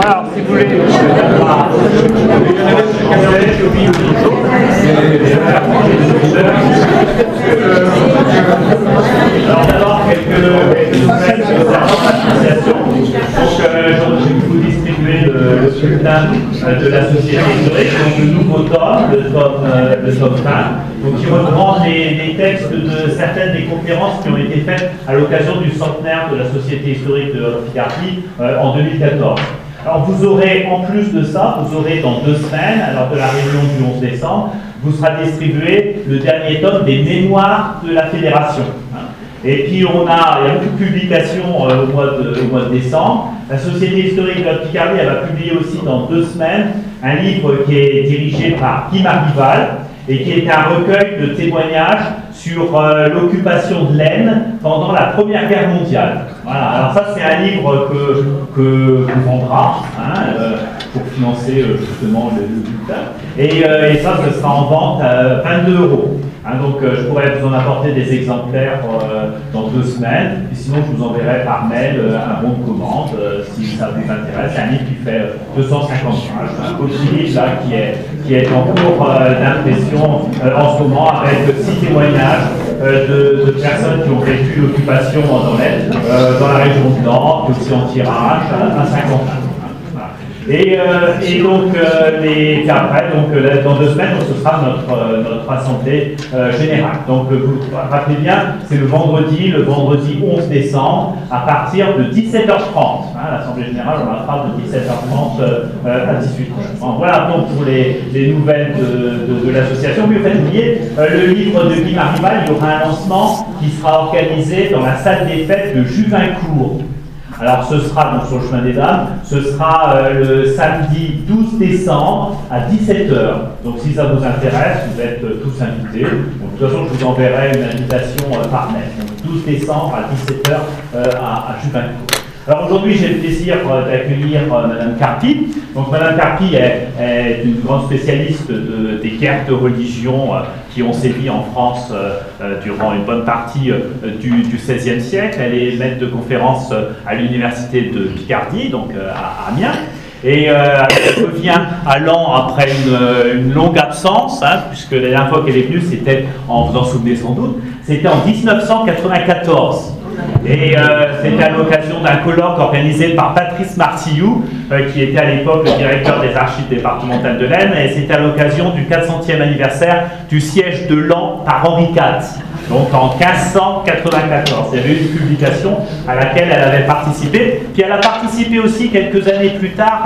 Voilà, si vous voulez. Alors d'abord, quelques nouvelles sur l'association. Donc, je vais vous distribuer le bulletin de la Société historique, donc le nouveau tome, le tome 20, donc qui reprend les textes de certaines des conférences qui ont été faites à l'occasion du centenaire de la Société historique de Picardie en 2014. Alors vous aurez, en plus de ça, vous aurez dans 2 semaines, lors de la réunion du 11 décembre, vous sera distribué le dernier tome des mémoires de la Fédération. Et puis il y a beaucoup de publications au mois de décembre. La Société historique de Picardie, elle va publier aussi dans 2 semaines un livre qui est dirigé par Guy Marival et qui est un recueil de témoignages sur l'occupation de l'Aisne pendant la Première Guerre mondiale. Voilà, alors ça c'est un livre que qu'on vendra pour financer justement le bulletin. Et ça, ce sera en vente à 22 €. Donc je pourrais vous en apporter des exemplaires dans 2 semaines, et sinon je vous enverrai par mail un bon de commande si ça vous intéresse. C'est un livre qui fait 250 pages, un petit livre là qui est en cours d'impression en ce moment avec 6 témoignages de personnes qui ont vécu l'occupation dans l'Aisne, dans la région de Nantes, aussi en tirage à 50 pages. Et donc, après, dans 2 semaines, ce sera notre assemblée générale. Donc, vous vous rappelez bien, c'est le vendredi 11 décembre, à partir de 17h30. L'assemblée générale, on la fera de 17h30 à 18h. Voilà donc pour les nouvelles de l'association. Mais vous faites oublier, le livre de Guy Marival, il y aura un lancement qui sera organisé dans la salle des fêtes de Juvincourt. Alors ce sera donc sur le chemin des Dames, ce sera le samedi 12 décembre à 17h. Donc si ça vous intéresse, vous êtes tous invités. Donc, de toute façon, je vous enverrai une invitation par mail. Donc 12 décembre à 17h à Juvincourt. Alors aujourd'hui, j'ai le plaisir d'accueillir Madame Carpi. Donc Madame Carpi est une grande spécialiste des guerres de religion qui ont sévi en France durant une bonne partie du XVIe siècle. Elle est maître de conférence à l'université de Picardie, donc à Amiens. Et elle revient à Laon après une longue absence, puisque la dernière fois qu'elle est venue, c'était, vous en souvenez sans doute, c'était en 1994. Et c'était à l'occasion d'un colloque organisé par Patrice Martillou, qui était à l'époque le directeur des archives départementales de l'Aisne, et c'était à l'occasion du 400e anniversaire du siège de Laon par Henri IV. Donc en 1594, il y avait une publication à laquelle elle avait participé. Puis elle a participé aussi quelques années plus tard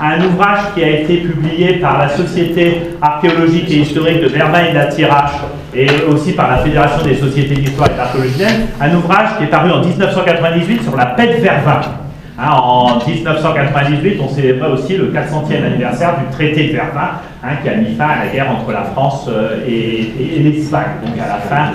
à un ouvrage qui a été publié par la Société archéologique et historique de Vervins et de la Thiérache, et aussi par la Fédération des sociétés d'histoire et d'archéologie, un ouvrage qui est paru en 1998 sur la paix de Vervins. En 1998, on célébrait aussi le 400e anniversaire du traité de Vervins, qui a mis fin à la guerre entre la France et l'Espagne, donc à la fin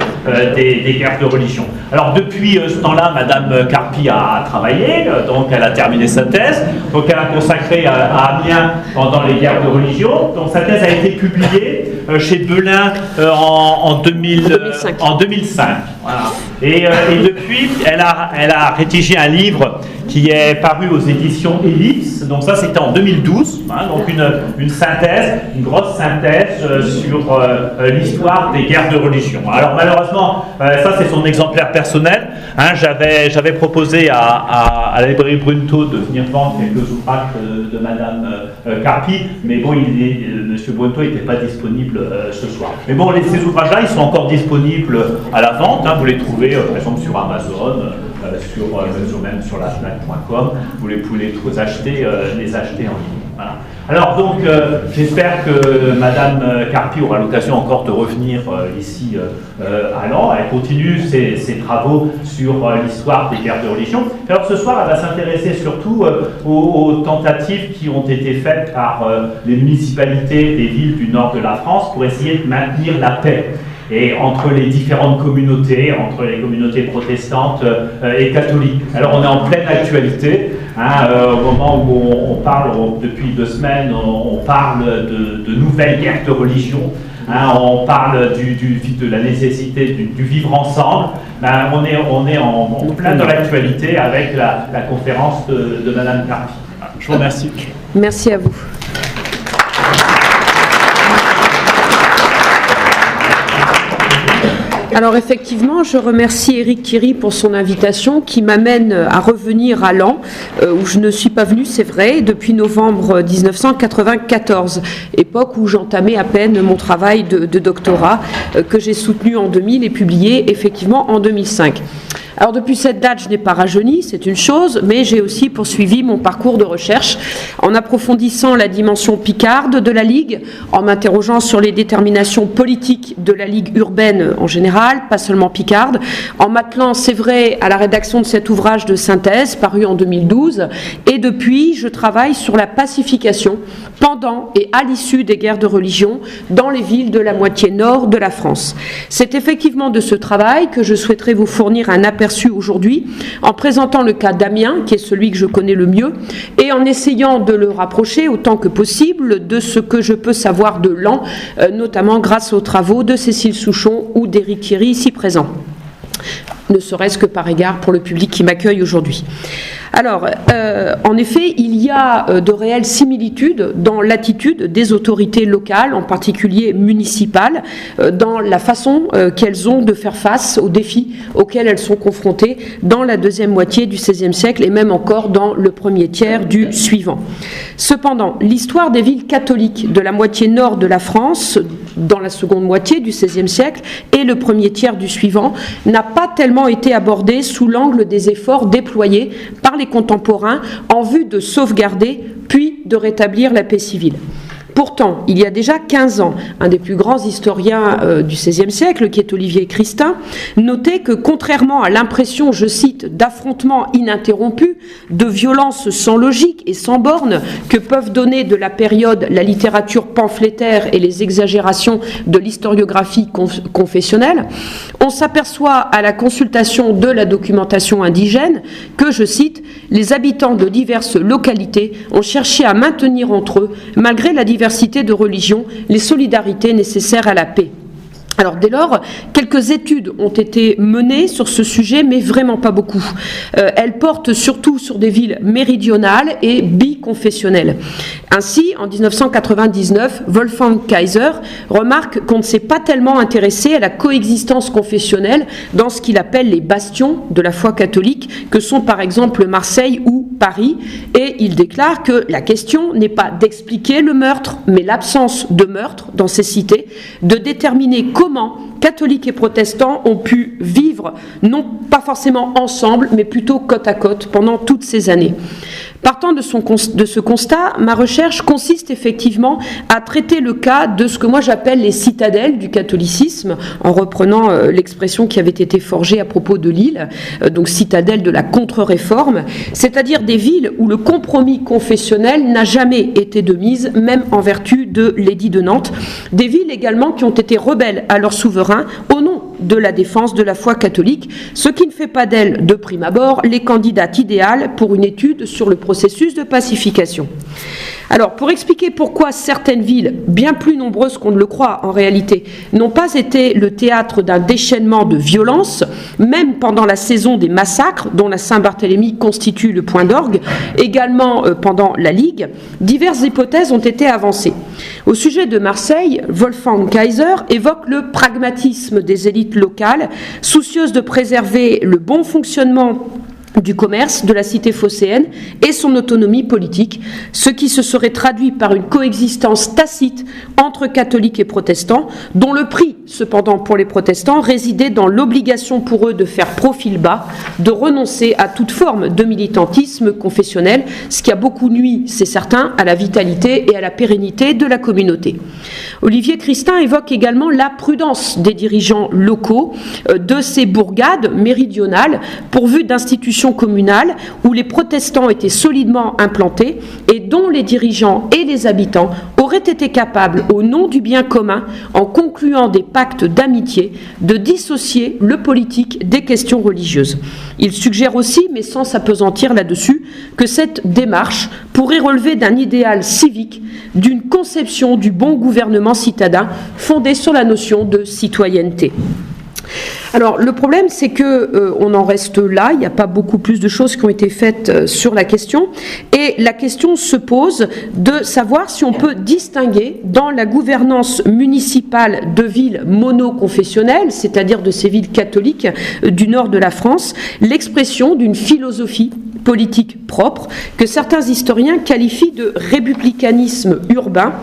des guerres de religion. Alors depuis ce temps-là, Madame Carpi a travaillé, donc elle a terminé sa thèse, donc elle a consacré à Amiens pendant les guerres de religion. Donc sa thèse a été publiée chez Belin en 2005. Voilà. Et depuis, elle a rédigé un livre qui est paru aux éditions Ellipse. Donc ça, c'était en 2012. Donc une synthèse, une grosse synthèse sur l'histoire des guerres de religion. Alors malheureusement, ça c'est son exemplaire personnel. J'avais proposé à la librairie Brunto de venir vendre quelques ouvrages de Madame Carpi, mais bon, Monsieur Brunto n'était pas disponible ce soir. Mais bon, ces ouvrages-là, ils sont encore disponibles à la vente. Vous les trouvez par exemple sur Amazon, même sur la Fnac.com. Vous pouvez les acheter en ligne. Voilà. Alors donc, j'espère que Madame Carpi aura l'occasion encore de revenir ici à Laon. Elle continue ses travaux sur l'histoire des guerres de religion. Alors ce soir, elle va s'intéresser surtout aux tentatives qui ont été faites par les municipalités des villes du nord de la France pour essayer de maintenir la paix. Et entre les différentes communautés, entre les communautés protestantes et catholiques. Alors on est en pleine actualité, au moment où on parle, depuis 2 semaines, on parle de nouvelles guerres de religion, on parle de la nécessité du vivre ensemble. On est en plein dans l'actualité avec la conférence de Madame Carpi. Je vous remercie. Merci à vous. Alors effectivement, je remercie Éric Thierry pour son invitation qui m'amène à revenir à Laon, où je ne suis pas venue, c'est vrai, depuis novembre 1994, époque où j'entamais à peine mon travail de doctorat que j'ai soutenu en 2000 et publié effectivement en 2005. Alors depuis cette date, je n'ai pas rajeuni, c'est une chose, mais j'ai aussi poursuivi mon parcours de recherche en approfondissant la dimension picarde de la Ligue, en m'interrogeant sur les déterminations politiques de la Ligue urbaine en général, pas seulement picarde, en m'attelant, c'est vrai, à la rédaction de cet ouvrage de synthèse paru en 2012, et depuis, je travaille sur la pacification pendant et à l'issue des guerres de religion dans les villes de la moitié nord de la France. C'est effectivement de ce travail que je souhaiterais vous fournir un aperçu aujourd'hui, en présentant le cas d'Amiens, qui est celui que je connais le mieux, et en essayant de le rapprocher autant que possible de ce que je peux savoir de Laon, notamment grâce aux travaux de Cécile Souchon ou d'Éric Thierry, ici présents, ne serait-ce que par égard pour le public qui m'accueille aujourd'hui. Alors, en effet, il y a de réelles similitudes dans l'attitude des autorités locales, en particulier municipales, dans la façon qu'elles ont de faire face aux défis auxquels elles sont confrontées dans la deuxième moitié du XVIe siècle et même encore dans le premier tiers du suivant. Cependant, l'histoire des villes catholiques de la moitié nord de la France, dans la seconde moitié du XVIe siècle et le premier tiers du suivant, n'a pas tellement été abordée sous l'angle des efforts déployés par les contemporains en vue de sauvegarder puis de rétablir la paix civile. Pourtant, il y a déjà 15 ans, un des plus grands historiens du XVIe siècle, qui est Olivier Christin, notait que contrairement à l'impression, je cite, d'affrontements ininterrompus, de violences sans logique et sans borne que peuvent donner de la période la littérature pamphlétaire et les exagérations de l'historiographie confessionnelle, on s'aperçoit à la consultation de la documentation indigène que, je cite, les habitants de diverses localités ont cherché à maintenir entre eux, malgré la diversité de religions, les solidarités nécessaires à la paix. Alors dès lors, quelques études ont été menées sur ce sujet, mais vraiment pas beaucoup. Elles portent surtout sur des villes méridionales et biconfessionnelles. Ainsi, en 1999, Wolfgang Kaiser remarque qu'on ne s'est pas tellement intéressé à la coexistence confessionnelle dans ce qu'il appelle les bastions de la foi catholique, que sont par exemple Marseille ou Paris, et il déclare que la question n'est pas d'expliquer le meurtre, mais l'absence de meurtre dans ces cités, de déterminer comment catholiques et protestants ont pu vivre, non pas forcément ensemble, mais plutôt côte à côte pendant toutes ces années. Partant de ce constat, ma recherche consiste effectivement à traiter le cas de ce que moi j'appelle les citadelles du catholicisme, en reprenant l'expression qui avait été forgée à propos de Lille, donc citadelle de la contre-réforme, c'est-à-dire des villes où le compromis confessionnel n'a jamais été de mise, même en vertu de l'édit de Nantes, des villes également qui ont été rebelles à leur souverain au nom de la défense de la foi catholique, ce qui ne fait pas d'elles, de prime abord, les candidates idéales pour une étude sur le processus de pacification. Alors, pour expliquer pourquoi certaines villes, bien plus nombreuses qu'on ne le croit en réalité, n'ont pas été le théâtre d'un déchaînement de violence, même pendant la saison des massacres, dont la Saint-Barthélemy constitue le point d'orgue, également pendant la Ligue, diverses hypothèses ont été avancées. Au sujet de Marseille, Wolfgang Kaiser évoque le pragmatisme des élites locales, soucieuses de préserver le bon fonctionnement du commerce de la cité phocéenne et son autonomie politique, ce qui se serait traduit par une coexistence tacite entre catholiques et protestants, dont le prix, cependant, pour les protestants, résidait dans l'obligation pour eux de faire profil bas, de renoncer à toute forme de militantisme confessionnel, ce qui a beaucoup nui, c'est certain, à la vitalité et à la pérennité de la communauté. Olivier Christin évoque également la prudence des dirigeants locaux de ces bourgades méridionales pourvues d'institutions communales où les protestants étaient solidement implantés et dont les dirigeants et les habitants auraient été capables, au nom du bien commun, en concluant des pactes d'amitié, de dissocier le politique des questions religieuses. Il suggère aussi, mais sans s'appesantir là-dessus, que cette démarche pourrait relever d'un idéal civique, d'une conception du bon gouvernement citadin fondée sur la notion de citoyenneté. Alors le problème, c'est que on en reste là. Il n'y a pas beaucoup plus de choses qui ont été faites sur la question, et la question se pose de savoir si on peut distinguer dans la gouvernance municipale de villes monoconfessionnelles, c'est-à-dire de ces villes catholiques du nord de la France, l'expression d'une philosophie politique propre que certains historiens qualifient de républicanisme urbain.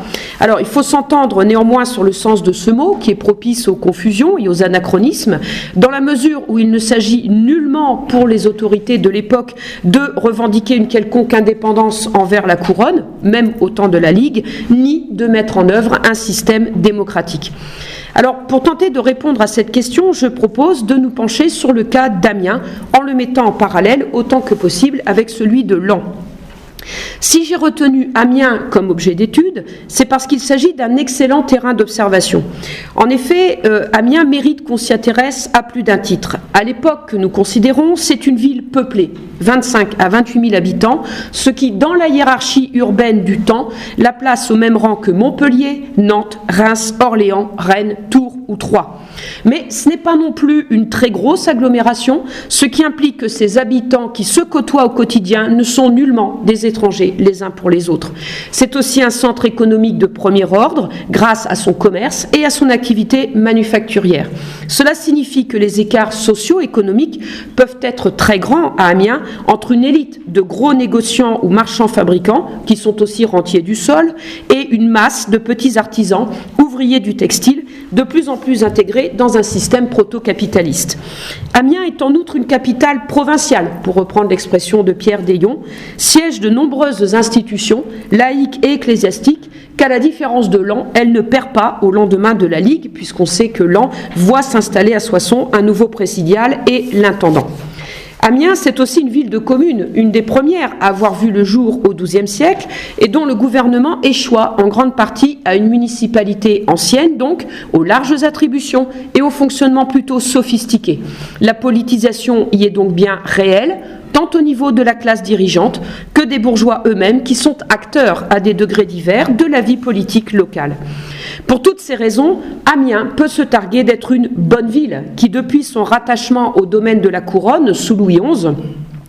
Alors il faut s'entendre néanmoins sur le sens de ce mot qui est propice aux confusions et aux anachronismes, dans la mesure où il ne s'agit nullement pour les autorités de l'époque de revendiquer une quelconque indépendance envers la couronne, même au temps de la Ligue, ni de mettre en œuvre un système démocratique. Alors, pour tenter de répondre à cette question, je propose de nous pencher sur le cas d'Amiens, en le mettant en parallèle autant que possible avec celui de Laon. Si j'ai retenu Amiens comme objet d'étude, c'est parce qu'il s'agit d'un excellent terrain d'observation. En effet, Amiens mérite qu'on s'y intéresse à plus d'un titre. À l'époque que nous considérons, c'est une ville peuplée, 25 à 28 000 habitants, ce qui, dans la hiérarchie urbaine du temps, la place au même rang que Montpellier, Nantes, Reims, Orléans, Rennes, Tours ou Troyes. Mais ce n'est pas non plus une très grosse agglomération, ce qui implique que ses habitants qui se côtoient au quotidien ne sont nullement des étrangers les uns pour les autres. C'est aussi un centre économique de premier ordre, grâce à son commerce et à son activité manufacturière. Cela signifie que les écarts socio-économiques peuvent être très grands à Amiens entre une élite de gros négociants ou marchands fabricants, qui sont aussi rentiers du sol, et une masse de petits artisans, ouvriers du textile, de plus en plus intégrés dans un système proto-capitaliste. Amiens est en outre une capitale provinciale, pour reprendre l'expression de Pierre Deyon, siège de nombreuses institutions, laïques et ecclésiastiques, qu'à la différence de Laon, elle ne perd pas au lendemain de la Ligue, puisqu'on sait que Laon voit s'installer à Soissons un nouveau présidial et l'intendant. Amiens, c'est aussi une ville de commune, une des premières à avoir vu le jour au XIIe siècle et dont le gouvernement échoua en grande partie à une municipalité ancienne, donc aux larges attributions et au fonctionnement plutôt sophistiqué. La politisation y est donc bien réelle, tant au niveau de la classe dirigeante que des bourgeois eux-mêmes qui sont acteurs à des degrés divers de la vie politique locale. Pour toutes ces raisons, Amiens peut se targuer d'être une bonne ville qui, depuis son rattachement au domaine de la couronne sous Louis XI,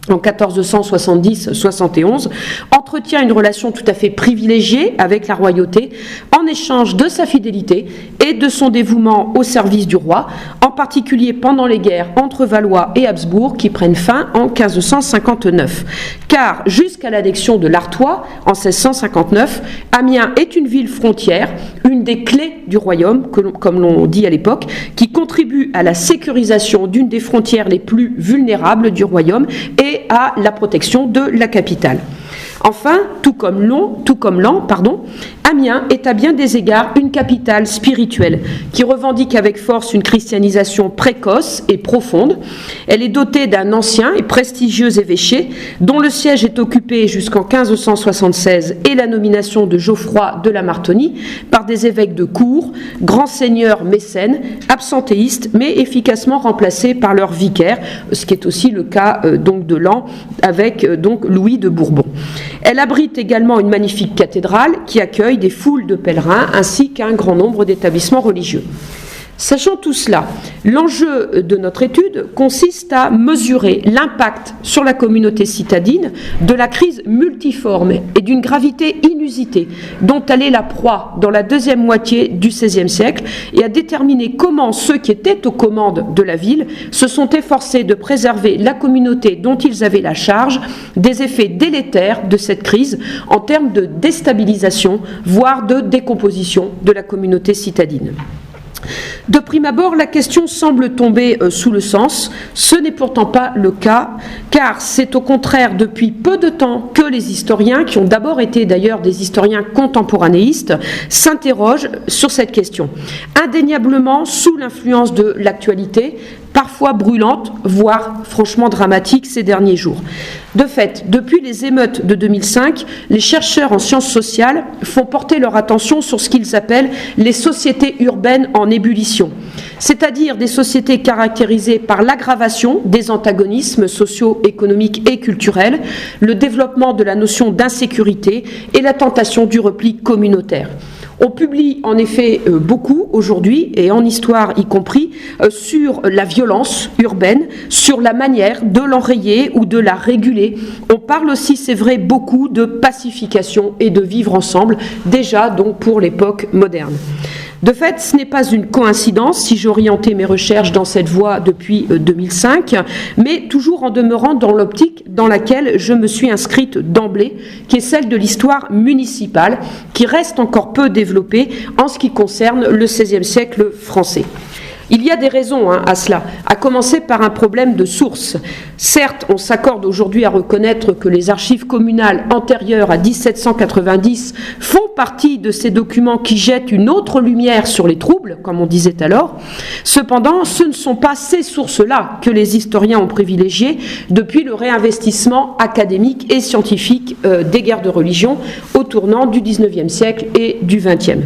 en 1470-71, entretient une relation tout à fait privilégiée avec la royauté en échange de sa fidélité et de son dévouement au service du roi, en particulier pendant les guerres entre Valois et Habsbourg qui prennent fin en 1559. Car jusqu'à l'annexion de l'Artois en 1659, Amiens est une ville frontière, une des clés du royaume, comme l'on dit à l'époque, qui contribue à la sécurisation d'une des frontières les plus vulnérables du royaume et à la protection de la capitale. Enfin, tout comme Laon, Amiens est à bien des égards une capitale spirituelle qui revendique avec force une christianisation précoce et profonde. Elle est dotée d'un ancien et prestigieux évêché dont le siège est occupé jusqu'en 1576 et la nomination de Geoffroy de la Martonie par des évêques de cour, grands seigneurs mécènes, absentéistes mais efficacement remplacés par leurs vicaires, ce qui est aussi le cas donc de Laon avec donc Louis de Bourbon. Elle abrite également une magnifique cathédrale qui accueille des foules de pèlerins ainsi qu'un grand nombre d'établissements religieux. Sachant tout cela, l'enjeu de notre étude consiste à mesurer l'impact sur la communauté citadine de la crise multiforme et d'une gravité inusitée dont elle est la proie dans la deuxième moitié du XVIe siècle et à déterminer comment ceux qui étaient aux commandes de la ville se sont efforcés de préserver la communauté dont ils avaient la charge des effets délétères de cette crise en termes de déstabilisation, voire de décomposition de la communauté citadine. De prime abord, la question semble tomber sous le sens. Ce n'est pourtant pas le cas, car c'est au contraire depuis peu de temps que les historiens, qui ont d'abord été d'ailleurs des historiens contemporanéistes, s'interrogent sur cette question. Indéniablement sous l'influence de l'actualité, parfois brûlante, voire franchement dramatique ces derniers jours. De fait, depuis les émeutes de 2005, les chercheurs en sciences sociales font porter leur attention sur ce qu'ils appellent les sociétés urbaines en ébullition, c'est-à-dire des sociétés caractérisées par l'aggravation des antagonismes sociaux, économiques et culturels, le développement de la notion d'insécurité et la tentation du repli communautaire. On publie en effet beaucoup aujourd'hui, et en histoire y compris, sur la violence urbaine, sur la manière de l'enrayer ou de la réguler. On parle aussi, c'est vrai, beaucoup de pacification et de vivre ensemble, déjà donc pour l'époque moderne. De fait, ce n'est pas une coïncidence si j'ai orienté mes recherches dans cette voie depuis 2005, mais toujours en demeurant dans l'optique dans laquelle je me suis inscrite d'emblée, qui est celle de l'histoire municipale, qui reste encore peu développée en ce qui concerne le XVIe siècle français. Il y a des raisons à cela, à commencer par un problème de source. Certes, on s'accorde aujourd'hui à reconnaître que les archives communales antérieures à 1790 font partie de ces documents qui jettent une autre lumière sur les troubles, comme on disait alors. Cependant, ce ne sont pas ces sources-là que les historiens ont privilégiées depuis le réinvestissement académique et scientifique des guerres de religion au tournant du XIXe siècle et du XXe.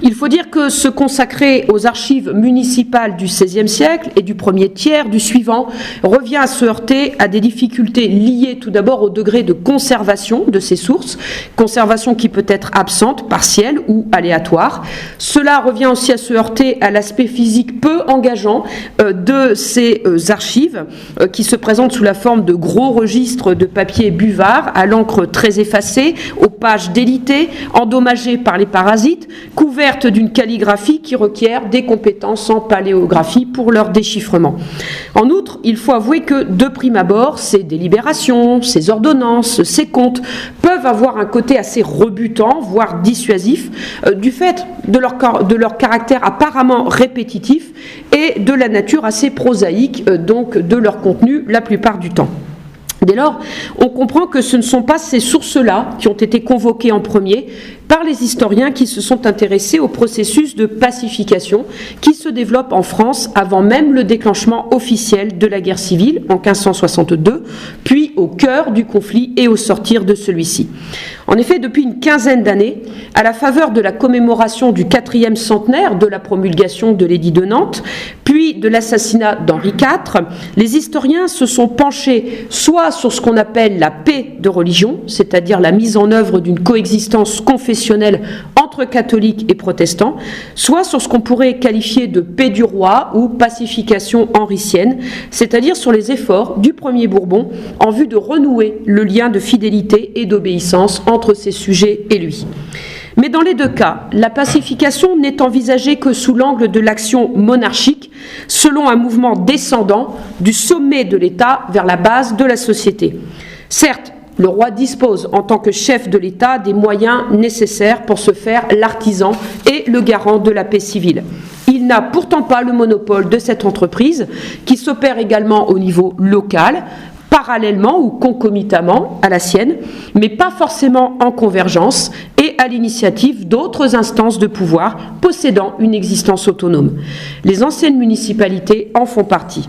Il faut dire que se consacrer aux archives municipales du XVIe siècle et du premier tiers du suivant revient à se heurter à des difficultés liées tout d'abord au degré de conservation de ces sources, conservation qui peut être absente, partielle ou aléatoire. Cela revient aussi à se heurter à l'aspect physique peu engageant de ces archives qui se présentent sous la forme de gros registres de papier buvard à l'encre très effacée, aux pages délitées, endommagées par les parasites, couverte d'une calligraphie qui requiert des compétences en paléographie pour leur déchiffrement. En outre, il faut avouer que, de prime abord, ces délibérations, ces ordonnances, ces comptes peuvent avoir un côté assez rebutant, voire dissuasif, du fait de leur caractère apparemment répétitif et de la nature assez prosaïque, donc de leur contenu la plupart du temps. Dès lors, on comprend que ce ne sont pas ces sources-là qui ont été convoquées en premier par les historiens qui se sont intéressés au processus de pacification qui se développe en France avant même le déclenchement officiel de la guerre civile en 1562, puis au cœur du conflit et au sortir de celui-ci. En effet, depuis une quinzaine d'années, à la faveur de la commémoration du 4e centenaire de la promulgation de l'édit de Nantes, puis de l'assassinat d'Henri IV, les historiens se sont penchés soit sur ce qu'on appelle la paix de religion, c'est-à-dire la mise en œuvre d'une coexistence confessionnelle entre catholiques et protestants, soit sur ce qu'on pourrait qualifier de paix du roi ou pacification henricienne, c'est-à-dire sur les efforts du premier Bourbon en vue de renouer le lien de fidélité et d'obéissance entre ses sujets et lui. Mais dans les deux cas, la pacification n'est envisagée que sous l'angle de l'action monarchique, selon un mouvement descendant du sommet de l'État vers la base de la société. Certes, le roi dispose, en tant que chef de l'État, des moyens nécessaires pour se faire l'artisan et le garant de la paix civile. Il n'a pourtant pas le monopole de cette entreprise, qui s'opère également au niveau local, parallèlement ou concomitamment à la sienne, mais pas forcément en convergence et à l'initiative d'autres instances de pouvoir possédant une existence autonome. Les anciennes municipalités en font partie.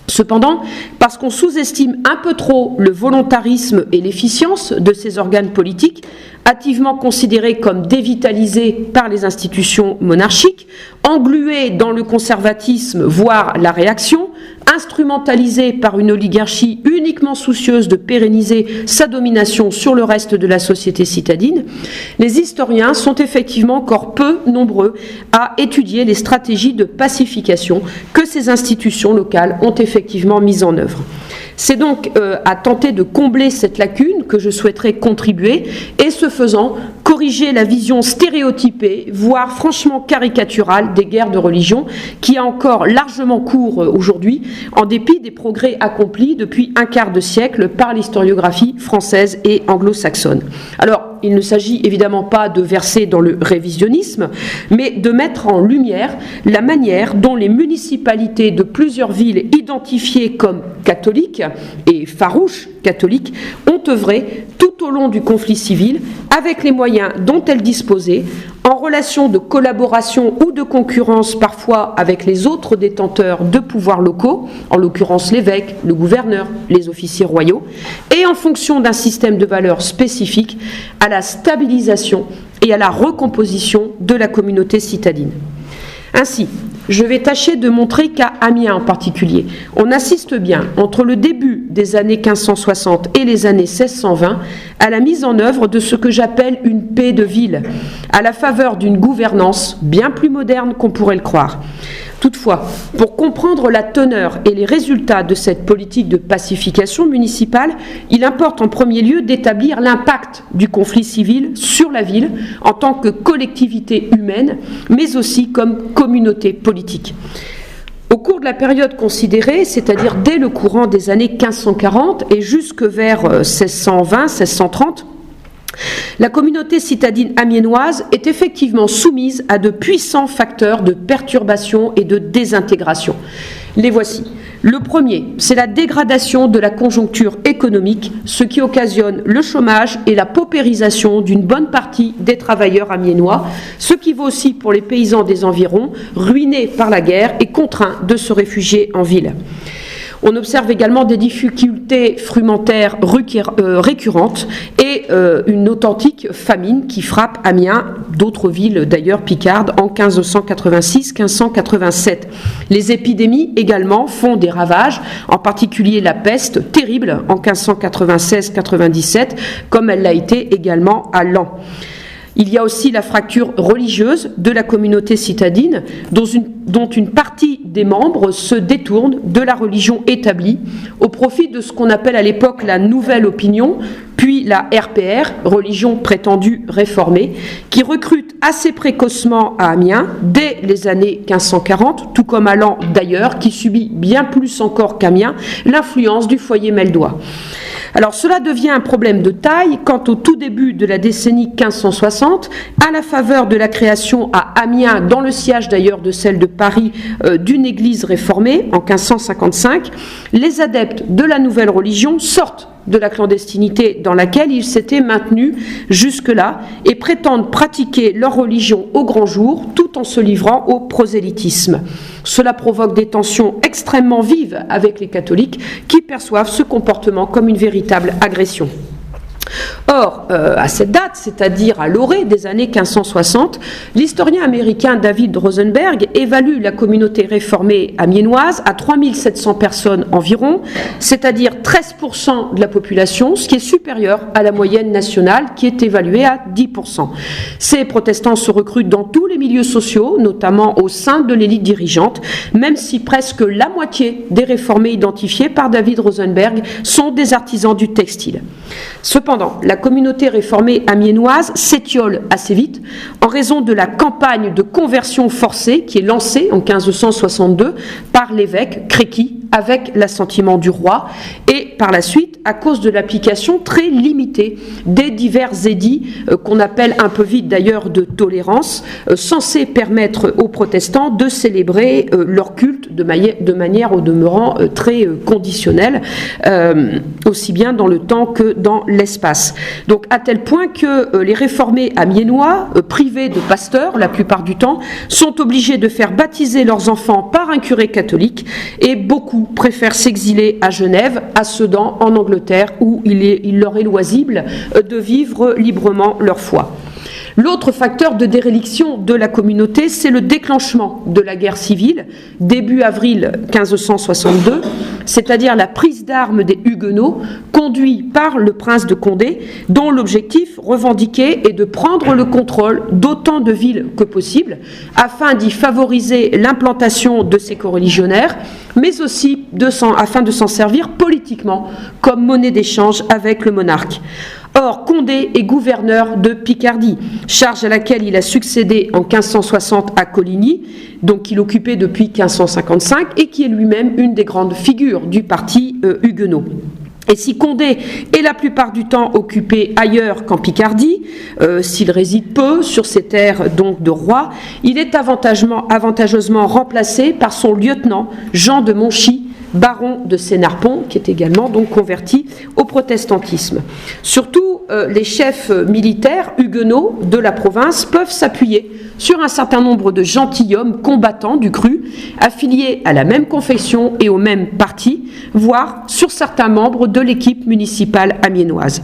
Cependant, parce qu'on sous-estime un peu trop le volontarisme et l'efficience de ces organes politiques, hâtivement considérés comme dévitalisés par les institutions monarchiques, englués dans le conservatisme, voire la réaction, instrumentalisés par une oligarchie uniquement soucieuse de pérenniser sa domination sur le reste de la société citadine, les historiens sont effectivement encore peu nombreux à étudier les stratégies de pacification que ces institutions locales ont effectivement mises en œuvre. C'est donc à tenter de combler cette lacune que je souhaiterais contribuer et, ce faisant, corriger la vision stéréotypée, voire franchement caricaturale des guerres de religion qui a encore largement cours aujourd'hui, en dépit des progrès accomplis depuis un quart de siècle par l'historiographie française et anglo-saxonne. Alors, il ne s'agit évidemment pas de verser dans le révisionnisme, mais de mettre en lumière la manière dont les municipalités de plusieurs villes identifiées comme catholiques et farouches catholiques ont œuvré tout au long du conflit civil avec les moyens dont elles disposaient, en relation de collaboration ou de concurrence parfois avec les autres détenteurs de pouvoirs locaux, en l'occurrence l'évêque, le gouverneur, les officiers royaux, et en fonction d'un système de valeurs spécifique à la stabilisation et à la recomposition de la communauté citadine. Ainsi, Je vais tâcher de montrer qu'à Amiens en particulier, on assiste bien, entre le début des années 1560 et les années 1620, à la mise en œuvre de ce que j'appelle une paix de ville, à la faveur d'une gouvernance bien plus moderne qu'on pourrait le croire. Toutefois, pour comprendre la teneur et les résultats de cette politique de pacification municipale, il importe en premier lieu d'établir l'impact du conflit civil sur la ville en tant que collectivité humaine, mais aussi comme communauté politique. Au cours de la période considérée, c'est-à-dire dès le courant des années 1540 et jusque vers 1620-1630, la communauté citadine amiénoise est effectivement soumise à de puissants facteurs de perturbation et de désintégration. Les voici. Le premier, c'est la dégradation de la conjoncture économique, ce qui occasionne le chômage et la paupérisation d'une bonne partie des travailleurs amiénois, ce qui vaut aussi pour les paysans des environs, ruinés par la guerre et contraints de se réfugier en ville. On observe également des difficultés frumentaires récurrentes et une authentique famine qui frappe Amiens, d'autres villes d'ailleurs picardes, en 1586-1587. Les épidémies également font des ravages, en particulier la peste terrible en 1596-97, comme elle l'a été également à Laon. Il y a aussi la fracture religieuse de la communauté citadine, dont une partie des membres se détourne de la religion établie au profit de ce qu'on appelle à l'époque la Nouvelle Opinion, puis la RPR, religion prétendue réformée, qui recrute assez précocement à Amiens, dès les années 1540, tout comme à Laon d'ailleurs, qui subit bien plus encore qu'Amiens l'influence du foyer meldois. Alors cela devient un problème de taille quand au tout début de la décennie 1560, à la faveur de la création à Amiens, dans le sillage d'ailleurs de celle de Paris, d'une église réformée en 1555, les adeptes de la nouvelle religion sortent de la clandestinité dans laquelle ils s'étaient maintenus jusque-là et prétendent pratiquer leur religion au grand jour tout en se livrant au prosélytisme. Cela provoque des tensions extrêmement vives avec les catholiques qui perçoivent ce comportement comme une véritable agression. Or, à cette date, c'est-à-dire à l'orée des années 1560, l'historien américain David Rosenberg évalue la communauté réformée amiénoise à 3700 personnes environ, c'est-à-dire 13% de la population, ce qui est supérieur à la moyenne nationale qui est évaluée à 10%. Ces protestants se recrutent dans tous les milieux sociaux, notamment au sein de l'élite dirigeante, même si presque la moitié des réformés identifiés par David Rosenberg sont des artisans du textile. Cependant, la communauté réformée amiénoise s'étiole assez vite en raison de la campagne de conversion forcée qui est lancée en 1562 par l'évêque Créqui avec l'assentiment du roi et par la suite à cause de l'application très limitée des divers édits qu'on appelle un peu vite d'ailleurs de tolérance, censés permettre aux protestants de célébrer leur culte de manière au demeurant très conditionnelle, aussi bien dans le temps que dans l'espace. Donc à tel point que les réformés amiénois, privés de pasteurs la plupart du temps, sont obligés de faire baptiser leurs enfants par un curé catholique et beaucoup préfèrent s'exiler à Genève, à Sedan, en Angleterre, où il leur est loisible de vivre librement leur foi. L'autre facteur de déréliction de la communauté, c'est le déclenchement de la guerre civile, début avril 1562, c'est-à-dire la prise d'armes des Huguenots, conduits par le prince de Condé, dont l'objectif revendiqué est de prendre le contrôle d'autant de villes que possible, afin d'y favoriser l'implantation de ces coreligionnaires, mais aussi afin de s'en servir politiquement comme monnaie d'échange avec le monarque. Or, Condé est gouverneur de Picardie, charge à laquelle il a succédé en 1560 à Coligny, donc qu'il occupait depuis 1555 et qui est lui-même une des grandes figures du parti huguenot. Et si Condé est la plupart du temps occupé ailleurs qu'en Picardie, s'il réside peu sur ses terres donc de roi, il est avantageusement remplacé par son lieutenant Jean de Monchy, baron de Sénarpon, qui est également donc converti au protestantisme. Surtout, les chefs militaires huguenots de la province peuvent s'appuyer sur un certain nombre de gentilshommes combattants du cru, affiliés à la même confession et au même parti, voire sur certains membres de l'équipe municipale amiénoise.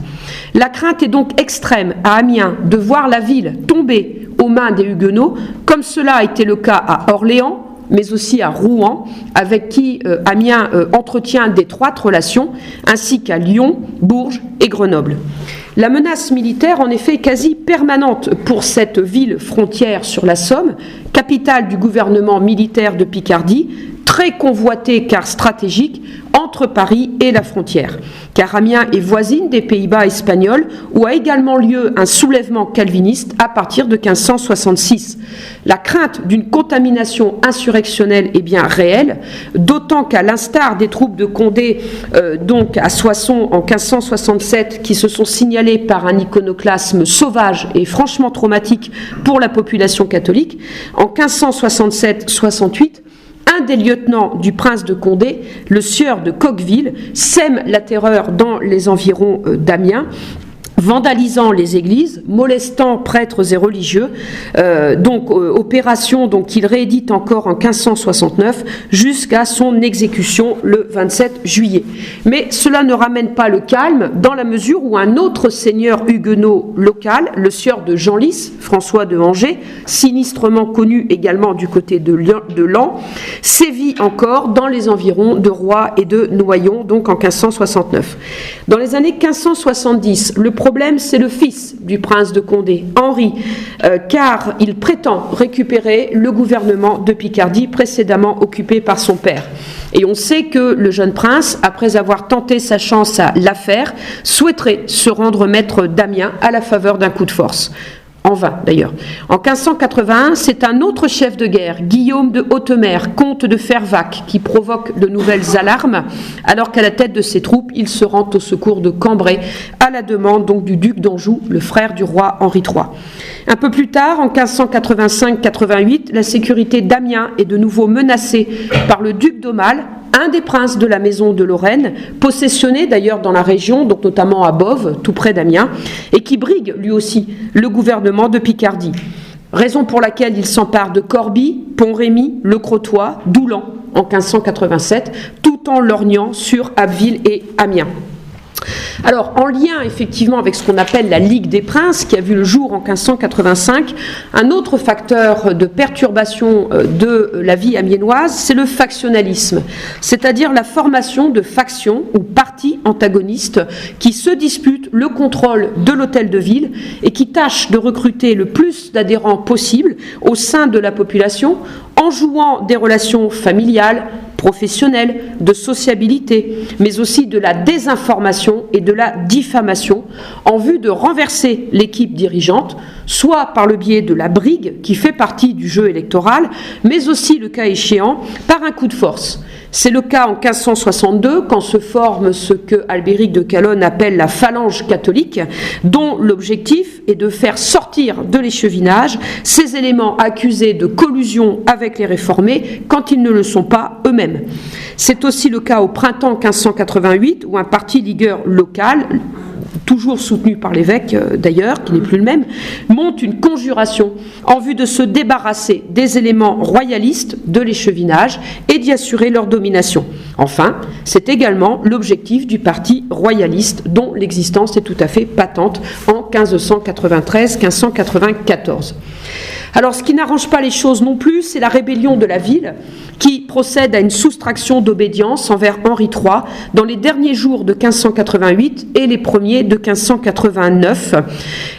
La crainte est donc extrême à Amiens de voir la ville tomber aux mains des Huguenots, comme cela a été le cas à Orléans, mais aussi à Rouen, avec qui Amiens entretient d'étroites relations, ainsi qu'à Lyon, Bourges et Grenoble. La menace militaire, en effet, est quasi permanente pour cette ville frontière sur la Somme, capitale du gouvernement militaire de Picardie, très convoitée car stratégique entre Paris et la frontière. Car Amiens est voisine des Pays-Bas espagnols, où a également lieu un soulèvement calviniste à partir de 1566. La crainte d'une contamination insurrectionnelle est bien réelle, d'autant qu'à l'instar des troupes de Condé, donc à Soissons en 1567, qui se sont signalées par un iconoclasme sauvage et franchement traumatique pour la population catholique, en 1567-68, un des lieutenants du prince de Condé, le sieur de Coqueville, sème la terreur dans les environs d'Amiens, vandalisant les églises, molestant prêtres et religieux, opération qu'il réédite encore en 1569 jusqu'à son exécution le 27 juillet. Mais cela ne ramène pas le calme dans la mesure où un autre seigneur huguenot local, le sieur de Genlis, François de Angers, sinistrement connu également du côté de Laon, sévit encore dans les environs de Roye et de Noyon, donc en 1569. Dans les années 1570, le problème, c'est le fils du prince de Condé, Henri, car il prétend récupérer le gouvernement de Picardie précédemment occupé par son père. Et on sait que le jeune prince, après avoir tenté sa chance à La Fère, souhaiterait se rendre maître d'Amiens à la faveur d'un coup de force. En vain, d'ailleurs. En 1581, c'est un autre chef de guerre, Guillaume de Haute-Mer, comte de Fervaques, qui provoque de nouvelles alarmes, alors qu'à la tête de ses troupes, il se rend au secours de Cambrai, à la demande donc du duc d'Anjou, le frère du roi Henri III. Un peu plus tard, en 1585-88, la sécurité d'Amiens est de nouveau menacée par le duc d'Aumale, un des princes de la maison de Lorraine, possessionné d'ailleurs dans la région, donc notamment à Boves, tout près d'Amiens, et qui brigue lui aussi le gouvernement de Picardie. Raison pour laquelle il s'empare de Corbie, Pont-Rémy, Le Crotoy, Doulan en 1587, tout en lorgnant sur Abbeville et Amiens. Alors, en lien effectivement avec ce qu'on appelle la Ligue des Princes, qui a vu le jour en 1585, un autre facteur de perturbation de la vie amiénoise, c'est le factionnalisme, c'est-à-dire la formation de factions ou partis antagonistes qui se disputent le contrôle de l'hôtel de ville et qui tâchent de recruter le plus d'adhérents possible au sein de la population en jouant des relations familiales, professionnelle, de sociabilité, mais aussi de la désinformation et de la diffamation en vue de renverser l'équipe dirigeante, soit par le biais de la brigue qui fait partie du jeu électoral, mais aussi, le cas échéant, par un coup de force. C'est le cas en 1562 quand se forme ce que Albéric de Calonne appelle la phalange catholique, dont l'objectif est de faire sortir de l'échevinage ces éléments accusés de collusion avec les réformés quand ils ne le sont pas eux-mêmes. C'est aussi le cas au printemps 1588 où un parti ligueur local, toujours soutenu par l'évêque d'ailleurs, qui n'est plus le même, monte une conjuration en vue de se débarrasser des éléments royalistes de l'échevinage et d'y assurer leur domination. Enfin, c'est également l'objectif du parti royaliste dont l'existence est tout à fait patente en 1593-1594. Alors, ce qui n'arrange pas les choses non plus, c'est la rébellion de la ville qui procède à une soustraction d'obédience envers Henri III dans les derniers jours de 1588 et les premiers de 1589.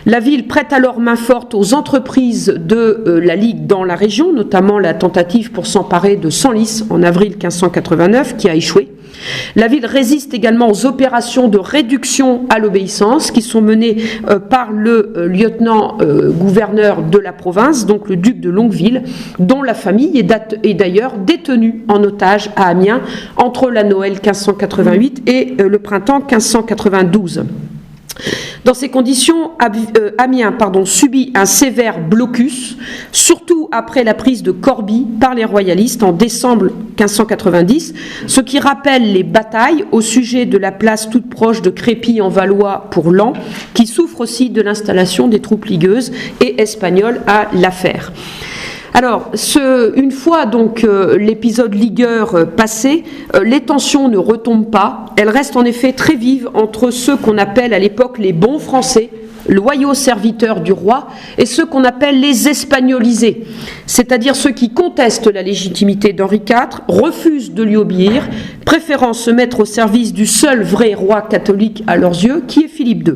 La ville prête alors main forte aux entreprises de la Ligue dans la région, notamment la tentative pour s'emparer de Senlis en avril 1589 qui a échoué. La ville résiste également aux opérations de réduction à l'obéissance qui sont menées par le lieutenant-gouverneur de la province, donc le duc de Longueville, dont la famille est d'ailleurs détenue en otage à Amiens entre la Noël 1588 et le printemps 1592. Dans ces conditions, Amiens subit un sévère blocus, surtout après la prise de Corbie par les royalistes en décembre 1590, ce qui rappelle les batailles au sujet de la place toute proche de Crépy en Valois pour Laon, qui souffre aussi de l'installation des troupes ligueuses et espagnoles à La Fère. Alors, une fois donc l'épisode ligueur passé, les tensions ne retombent pas. Elles restent en effet très vives entre ceux qu'on appelle à l'époque les bons Français, loyaux serviteurs du roi, et ceux qu'on appelle les espagnolisés, c'est-à-dire ceux qui contestent la légitimité d'Henri IV, refusent de lui obéir, préférant se mettre au service du seul vrai roi catholique à leurs yeux, qui est Philippe II.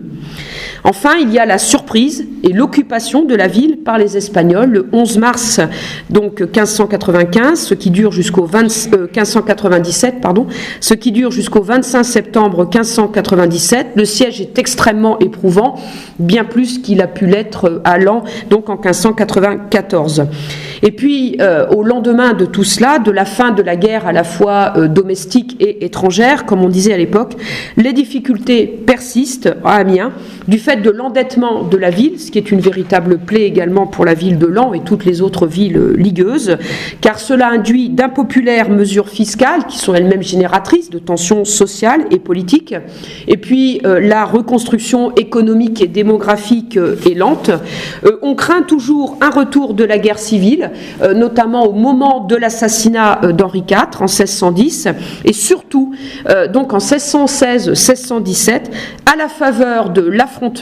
Enfin, il y a la surprise et l'occupation de la ville par les Espagnols le 11 mars donc 1595, ce qui dure jusqu'au 1597, ce qui dure jusqu'au 25 septembre 1597. Le siège est extrêmement éprouvant, bien plus qu'il a pu l'être à Laon, donc en 1594. Et puis, au lendemain de tout cela, de la fin de la guerre à la fois domestique et étrangère, comme on disait à l'époque, les difficultés persistent à Amiens, du fait de l'endettement de la ville, ce qui est une véritable plaie également pour la ville de Laon et toutes les autres villes ligueuses, car cela induit d'impopulaires mesures fiscales qui sont elles-mêmes génératrices de tensions sociales et politiques, et puis la reconstruction économique et démographique est lente. On craint toujours un retour de la guerre civile, notamment au moment de l'assassinat d'Henri IV en 1610, et surtout donc en 1616-1617, à la faveur de l'affrontement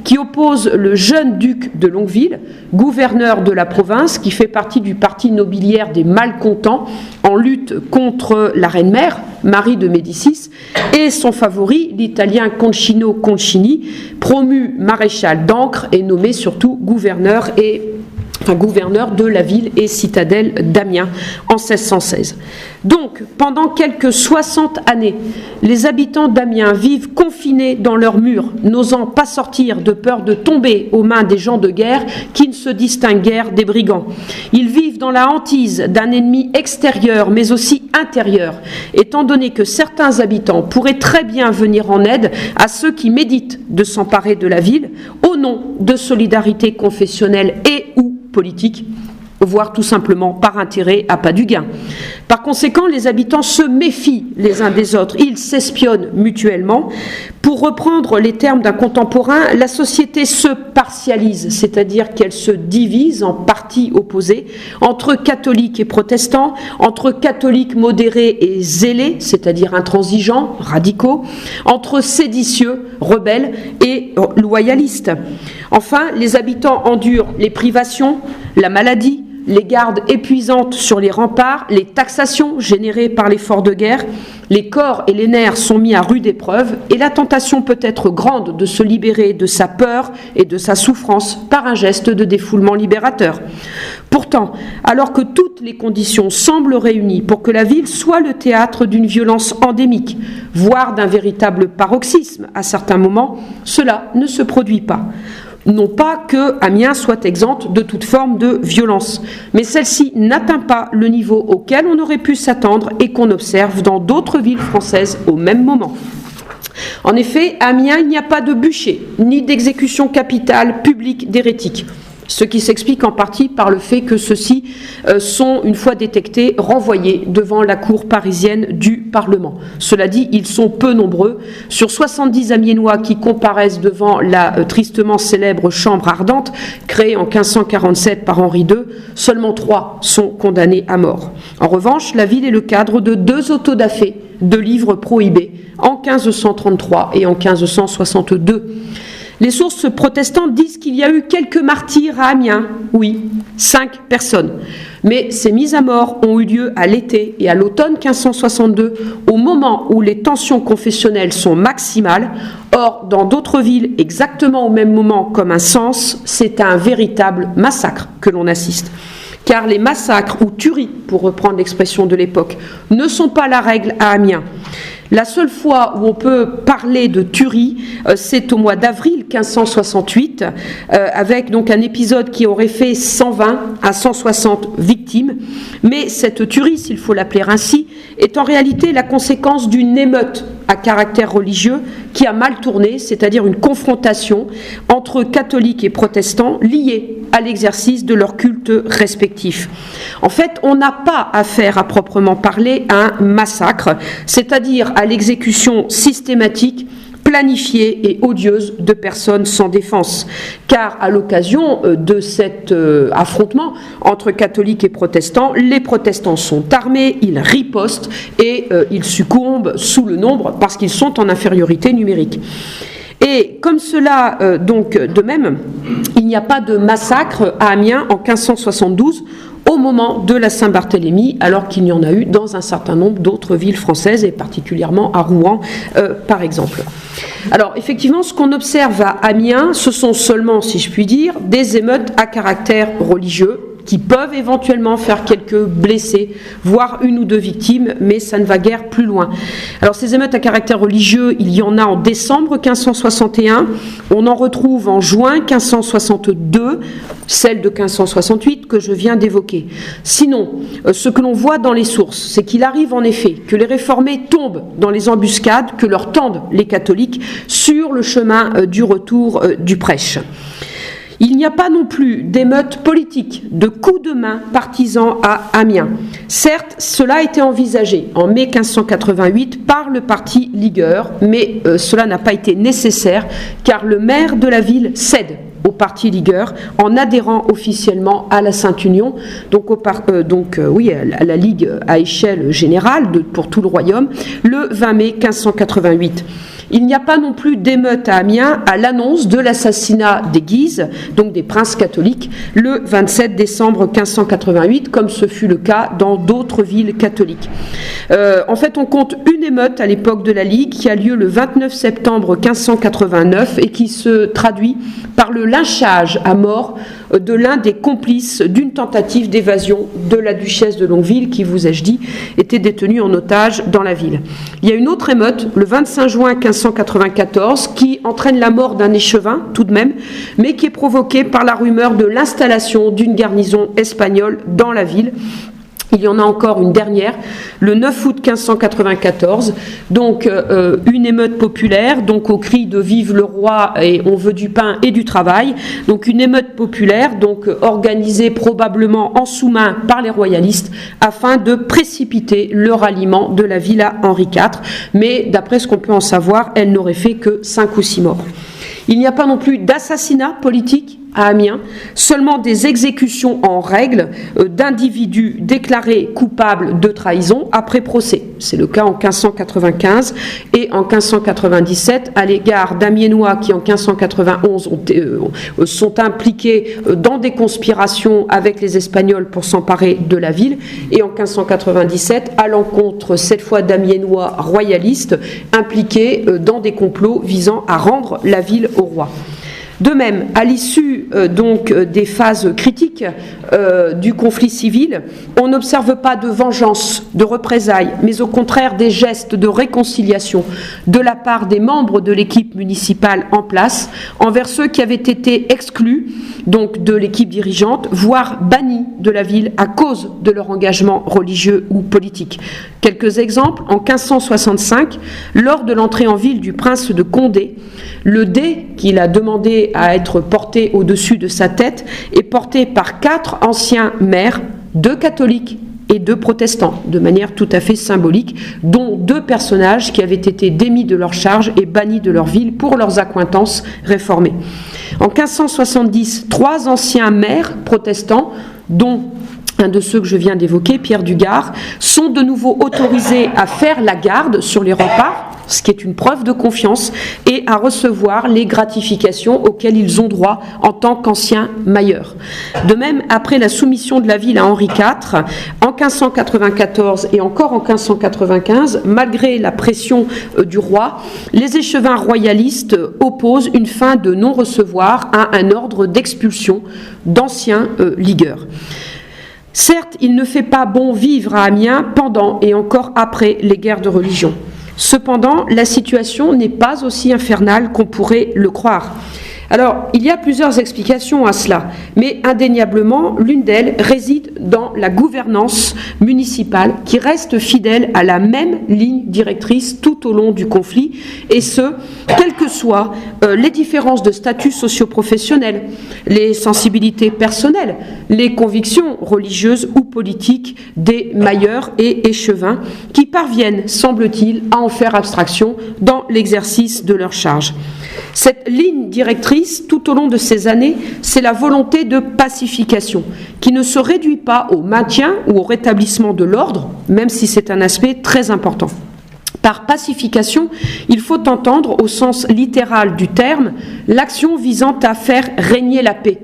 qui oppose le jeune duc de Longueville, gouverneur de la province, qui fait partie du parti nobiliaire des malcontents, en lutte contre la reine-mère, Marie de Médicis, et son favori, l'italien Concino Concini, promu maréchal d'Ancre et nommé surtout gouverneur de la ville et citadelle d'Amiens en 1616. Donc, pendant quelques 60 années, les habitants d'Amiens vivent confinés dans leurs murs, n'osant pas sortir de peur de tomber aux mains des gens de guerre qui ne se distinguent guère des brigands. Ils vivent dans la hantise d'un ennemi extérieur, mais aussi intérieur, étant donné que certains habitants pourraient très bien venir en aide à ceux qui méditent de s'emparer de la ville au nom de solidarité confessionnelle et ou politique, voire tout simplement par intérêt à pas du gain. Par conséquent, les habitants se méfient les uns des autres, ils s'espionnent mutuellement. Pour reprendre les termes d'un contemporain, la société se partialise, c'est-à-dire qu'elle se divise en partis opposés, entre catholiques et protestants, entre catholiques modérés et zélés, c'est-à-dire intransigeants, radicaux, entre séditieux, rebelles et loyalistes. Enfin, les habitants endurent les privations, la maladie, les gardes épuisantes sur les remparts, les taxations générées par l'effort de guerre, les corps et les nerfs sont mis à rude épreuve et la tentation peut être grande de se libérer de sa peur et de sa souffrance par un geste de défoulement libérateur. Pourtant, alors que toutes les conditions semblent réunies pour que la ville soit le théâtre d'une violence endémique, voire d'un véritable paroxysme à certains moments, cela ne se produit pas. Non pas que Amiens soit exempte de toute forme de violence, mais celle-ci n'atteint pas le niveau auquel on aurait pu s'attendre et qu'on observe dans d'autres villes françaises au même moment. En effet, à Amiens, il n'y a pas de bûcher, ni d'exécution capitale publique d'hérétiques. Ce qui s'explique en partie par le fait que ceux-ci sont, une fois détectés, renvoyés devant la cour parisienne du Parlement. Cela dit, ils sont peu nombreux. Sur 70 Amiénois qui comparaissent devant la tristement célèbre Chambre ardente, créée en 1547 par Henri II, seulement 3 sont condamnés à mort. En revanche, la ville est le cadre de 2 autodafés de livres prohibés en 1533 et en 1562. Les sources protestantes disent qu'il y a eu quelques martyrs à Amiens, oui, 5 personnes. Mais ces mises à mort ont eu lieu à l'été et à l'automne 1562, au moment où les tensions confessionnelles sont maximales. Or, dans d'autres villes, exactement au même moment comme à Sens, c'est à un véritable massacre que l'on assiste. Car les massacres ou tueries, pour reprendre l'expression de l'époque, ne sont pas la règle à Amiens. La seule fois où on peut parler de tuerie, c'est au mois d'avril 1568, avec donc un épisode qui aurait fait 120 à 160 victimes. Mais cette tuerie, s'il faut l'appeler ainsi, est en réalité la conséquence d'une émeute à caractère religieux qui a mal tourné, c'est-à-dire une confrontation entre catholiques et protestants liés à l'exercice de leurs cultes respectifs. En fait, on n'a pas affaire à proprement parler à un massacre, c'est-à-dire à l'exécution systématique, planifiée et odieuse de personnes sans défense. Car à l'occasion de cet affrontement entre catholiques et protestants, les protestants sont armés, ils ripostent et ils succombent sous le nombre parce qu'ils sont en infériorité numérique. Et comme cela, donc de même, il n'y a pas de massacre à Amiens en 1572, au moment de la Saint-Barthélemy, alors qu'il y en a eu dans un certain nombre d'autres villes françaises, et particulièrement à Rouen, par exemple. Alors, effectivement, ce qu'on observe à Amiens, ce sont seulement, si je puis dire, des émeutes à caractère religieux, qui peuvent éventuellement faire quelques blessés, voire une ou deux victimes, mais ça ne va guère plus loin. Alors ces émeutes à caractère religieux, il y en a en décembre 1561, on en retrouve en juin 1562, celle de 1568 que je viens d'évoquer. Sinon, ce que l'on voit dans les sources, c'est qu'il arrive en effet que les réformés tombent dans les embuscades que leur tendent les catholiques sur le chemin du retour du prêche. Il n'y a pas non plus d'émeutes politiques, de coups de main partisans à Amiens. Certes, cela a été envisagé en mai 1588 par le parti ligueur, mais cela n'a pas été nécessaire car le maire de la ville cède au parti ligueur en adhérant officiellement à la Sainte-Union, à la Ligue à échelle générale pour tout le royaume, le 20 mai 1588. Il n'y a pas non plus d'émeute à Amiens à l'annonce de l'assassinat des Guises, donc des princes catholiques, le 27 décembre 1588, comme ce fut le cas dans d'autres villes catholiques. En fait, on compte une émeute à l'époque de la Ligue qui a lieu le 29 septembre 1589 et qui se traduit par le lynchage à mort de l'un des complices d'une tentative d'évasion de la duchesse de Longueville qui, vous ai-je dit, était détenue en otage dans la ville. Il y a une autre émeute, le 25 juin 1594, qui entraîne la mort d'un échevin, tout de même, mais qui est provoquée par la rumeur de l'installation d'une garnison espagnole dans la ville. Il y en a encore une dernière, le 9 août 1594, donc une émeute populaire, donc au cri de « Vive le roi » et « On veut du pain et du travail », donc une émeute populaire, donc organisée probablement en sous-main par les royalistes, afin de précipiter le ralliement de la ville à Henri IV, mais d'après ce qu'on peut en savoir, elle n'aurait fait que 5 ou 6 morts. Il n'y a pas non plus d'assassinat politique à Amiens, seulement des exécutions en règle d'individus déclarés coupables de trahison après procès. C'est le cas en 1595 et en 1597 à l'égard d'Amiénois qui en 1591 sont impliqués dans des conspirations avec les Espagnols pour s'emparer de la ville, et en 1597 à l'encontre cette fois d'Amiénois royalistes impliqués dans des complots visant à rendre la ville au roi. De même, à l'issue des phases critiques du conflit civil, on n'observe pas de vengeance, de représailles, mais au contraire des gestes de réconciliation de la part des membres de l'équipe municipale en place envers ceux qui avaient été exclus donc de l'équipe dirigeante, voire bannis de la ville à cause de leur engagement religieux ou politique. Quelques exemples, en 1565, lors de l'entrée en ville du prince de Condé, le dé qu'il a demandé à être porté au-dessus de sa tête est porté par 4 anciens maires, 2 catholiques et 2 protestants, de manière tout à fait symbolique, dont 2 personnages qui avaient été démis de leur charge et bannis de leur ville pour leurs accointances réformées. En 1570, 3 anciens maires protestants, dont un de ceux que je viens d'évoquer, Pierre Dugard, sont de nouveau autorisés à faire la garde sur les remparts, ce qui est une preuve de confiance, et à recevoir les gratifications auxquelles ils ont droit en tant qu'anciens mailleurs. De même, après la soumission de la ville à Henri IV, en 1594 et encore en 1595, malgré la pression du roi, les échevins royalistes opposent une fin de non-recevoir à un ordre d'expulsion d'anciens ligueurs. Certes, il ne fait pas bon vivre à Amiens pendant et encore après les guerres de religion. Cependant, la situation n'est pas aussi infernale qu'on pourrait le croire. Alors, il y a plusieurs explications à cela, mais indéniablement, l'une d'elles réside dans la gouvernance municipale qui reste fidèle à la même ligne directrice tout au long du conflit, et ce, quelles que soient les différences de statut socio-professionnel, les sensibilités personnelles, les convictions religieuses ou politiques des mailleurs et échevins qui parviennent, semble-t-il, à en faire abstraction dans l'exercice de leurs charges. Cette ligne directrice, tout au long de ces années, c'est la volonté de pacification, qui ne se réduit pas au maintien ou au rétablissement de l'ordre, même si c'est un aspect très important. Par pacification, il faut entendre, au sens littéral du terme, l'action visant à faire régner la paix,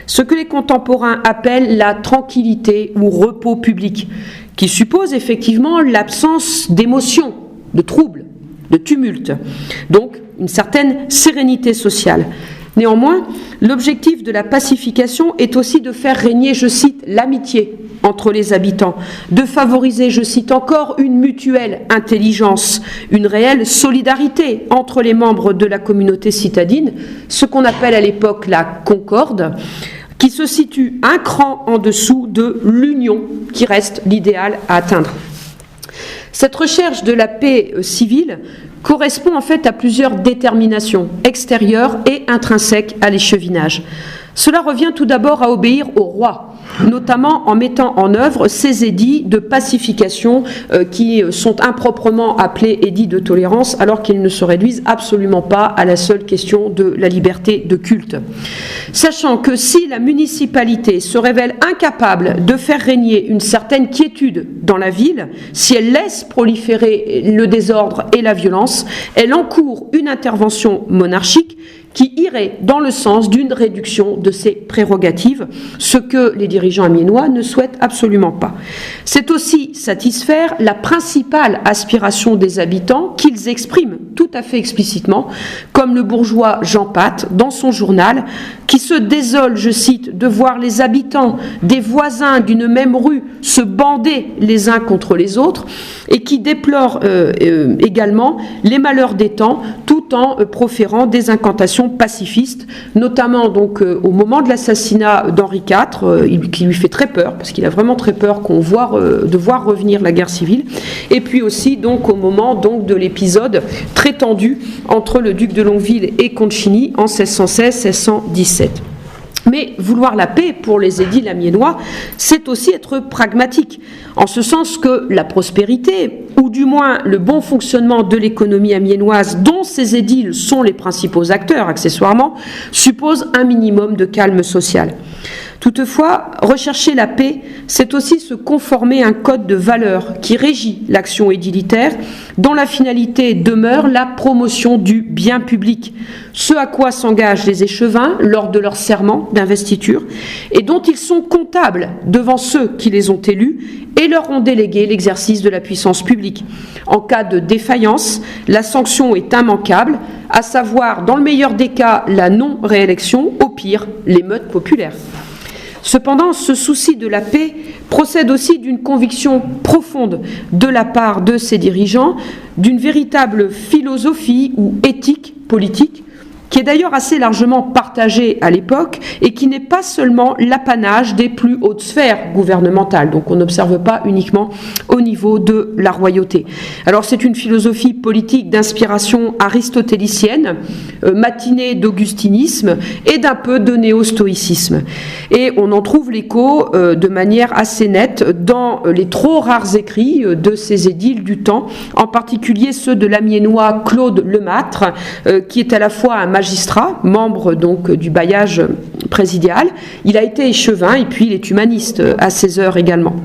ce que les contemporains appellent la tranquillité ou repos public, qui suppose effectivement l'absence d'émotions, de troubles, de tumultes, donc une certaine sérénité sociale. Néanmoins, l'objectif de la pacification est aussi de faire régner, je cite, l'amitié entre les habitants, de favoriser, je cite encore, une mutuelle intelligence, une réelle solidarité entre les membres de la communauté citadine, ce qu'on appelle à l'époque la concorde, qui se situe un cran en dessous de l'union, qui reste l'idéal à atteindre. Cette recherche de la paix civile correspond en fait à plusieurs déterminations extérieures et intrinsèques à l'échevinage. Cela revient tout d'abord à obéir au roi, notamment en mettant en œuvre ces édits de pacification qui sont improprement appelés édits de tolérance, alors qu'ils ne se réduisent absolument pas à la seule question de la liberté de culte. Sachant que si la municipalité se révèle incapable de faire régner une certaine quiétude dans la ville, si elle laisse proliférer le désordre et la violence, elle encourt une intervention monarchique qui irait dans le sens d'une réduction de ses prérogatives, ce que les dirigeants amiénois ne souhaitent absolument pas. C'est aussi satisfaire la principale aspiration des habitants qu'ils expriment tout à fait explicitement, comme le bourgeois Jean Path dans son journal, qui se désole, je cite, de voir les habitants des voisins d'une même rue se bander les uns contre les autres, et qui déplore également les malheurs des temps, tout en proférant des incantations pacifistes, notamment donc au moment de l'assassinat d'Henri IV, qui lui fait très peur, parce qu'il a vraiment très peur de voir revenir la guerre civile, et puis aussi donc au moment donc de l'épisode très tendu entre le duc de Longueville et Concini en 1616-1617. Mais vouloir la paix pour les édiles amiénois, c'est aussi être pragmatique, en ce sens que la prospérité, ou du moins le bon fonctionnement de l'économie amiénoise, dont ces édiles sont les principaux acteurs accessoirement, suppose un minimum de calme social. Toutefois, rechercher la paix, c'est aussi se conformer à un code de valeurs qui régit l'action édilitaire, dont la finalité demeure la promotion du bien public, ce à quoi s'engagent les échevins lors de leur serment d'investiture, et dont ils sont comptables devant ceux qui les ont élus et leur ont délégué l'exercice de la puissance publique. En cas de défaillance, la sanction est immanquable, à savoir, dans le meilleur des cas, la non-réélection, au pire, l'émeute populaire. Cependant, ce souci de la paix procède aussi d'une conviction profonde de la part de ses dirigeants, d'une véritable philosophie ou éthique politique, qui est d'ailleurs assez largement partagée à l'époque et qui n'est pas seulement l'apanage des plus hautes sphères gouvernementales. Donc on n'observe pas uniquement au niveau de la royauté. Alors c'est une philosophie politique d'inspiration aristotélicienne, matinée d'augustinisme et d'un peu de néo-stoïcisme. Et on en trouve l'écho de manière assez nette dans les trop rares écrits de ces édiles du temps, en particulier ceux de l'amiénois Claude Lemâtre, qui est à la fois un magistrat, membre donc du bailliage présidial. Il a été échevin et puis il est humaniste à ses heures également.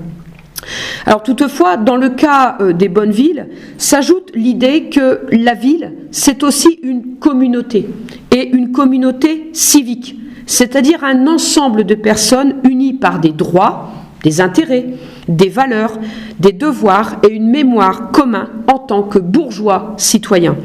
Alors toutefois, dans le cas des bonnes villes, s'ajoute l'idée que la ville, c'est aussi une communauté, et une communauté civique, c'est-à-dire un ensemble de personnes unies par des droits, des intérêts, des valeurs, des devoirs et une mémoire commune en tant que bourgeois citoyens.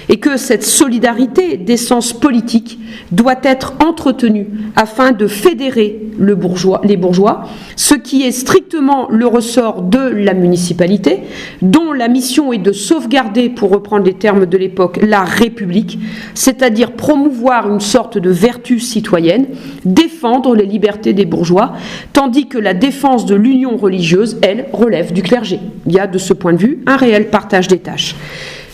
Et que cette solidarité d'essence politique doit être entretenue afin de fédérer les bourgeois, ce qui est strictement le ressort de la municipalité, dont la mission est de sauvegarder, pour reprendre les termes de l'époque, la République, c'est-à-dire promouvoir une sorte de vertu citoyenne, défendre les libertés des bourgeois, tandis que la défense de l'union religieuse, elle, relève du clergé. Il y a de ce point de vue un réel partage des tâches.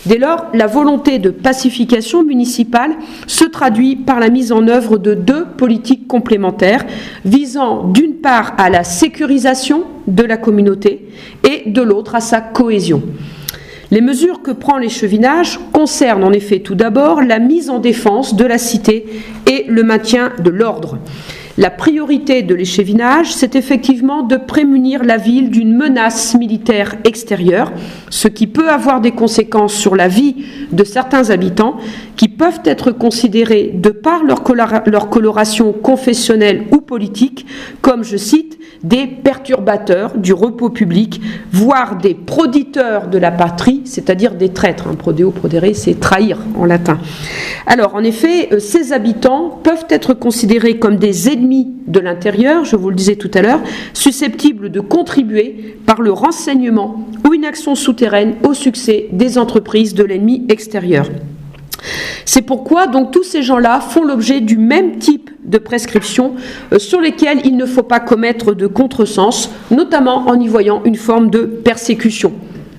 Dès lors, la volonté de pacification municipale se traduit par la mise en œuvre de deux politiques complémentaires visant d'une part à la sécurisation de la communauté et de l'autre à sa cohésion. Les mesures que prend l'échevinage concernent en effet tout d'abord la mise en défense de la cité et le maintien de l'ordre. La priorité de l'échevinage, c'est effectivement de prémunir la ville d'une menace militaire extérieure, ce qui peut avoir des conséquences sur la vie de certains habitants qui peuvent être considérés, de par leur coloration confessionnelle ou politique, comme, je cite, des perturbateurs du repos public, voire des proditeurs de la patrie, c'est-à-dire des traîtres. Prodeo, prodere, c'est trahir en latin. Alors, en effet, ces habitants peuvent être considérés comme des ennemis de l'intérieur, je vous le disais tout à l'heure, susceptibles de contribuer par le renseignement ou une action souterraine au succès des entreprises de l'ennemi extérieur. C'est pourquoi donc tous ces gens-là font l'objet du même type de prescriptions sur lesquelles il ne faut pas commettre de contresens, notamment en y voyant une forme de persécution,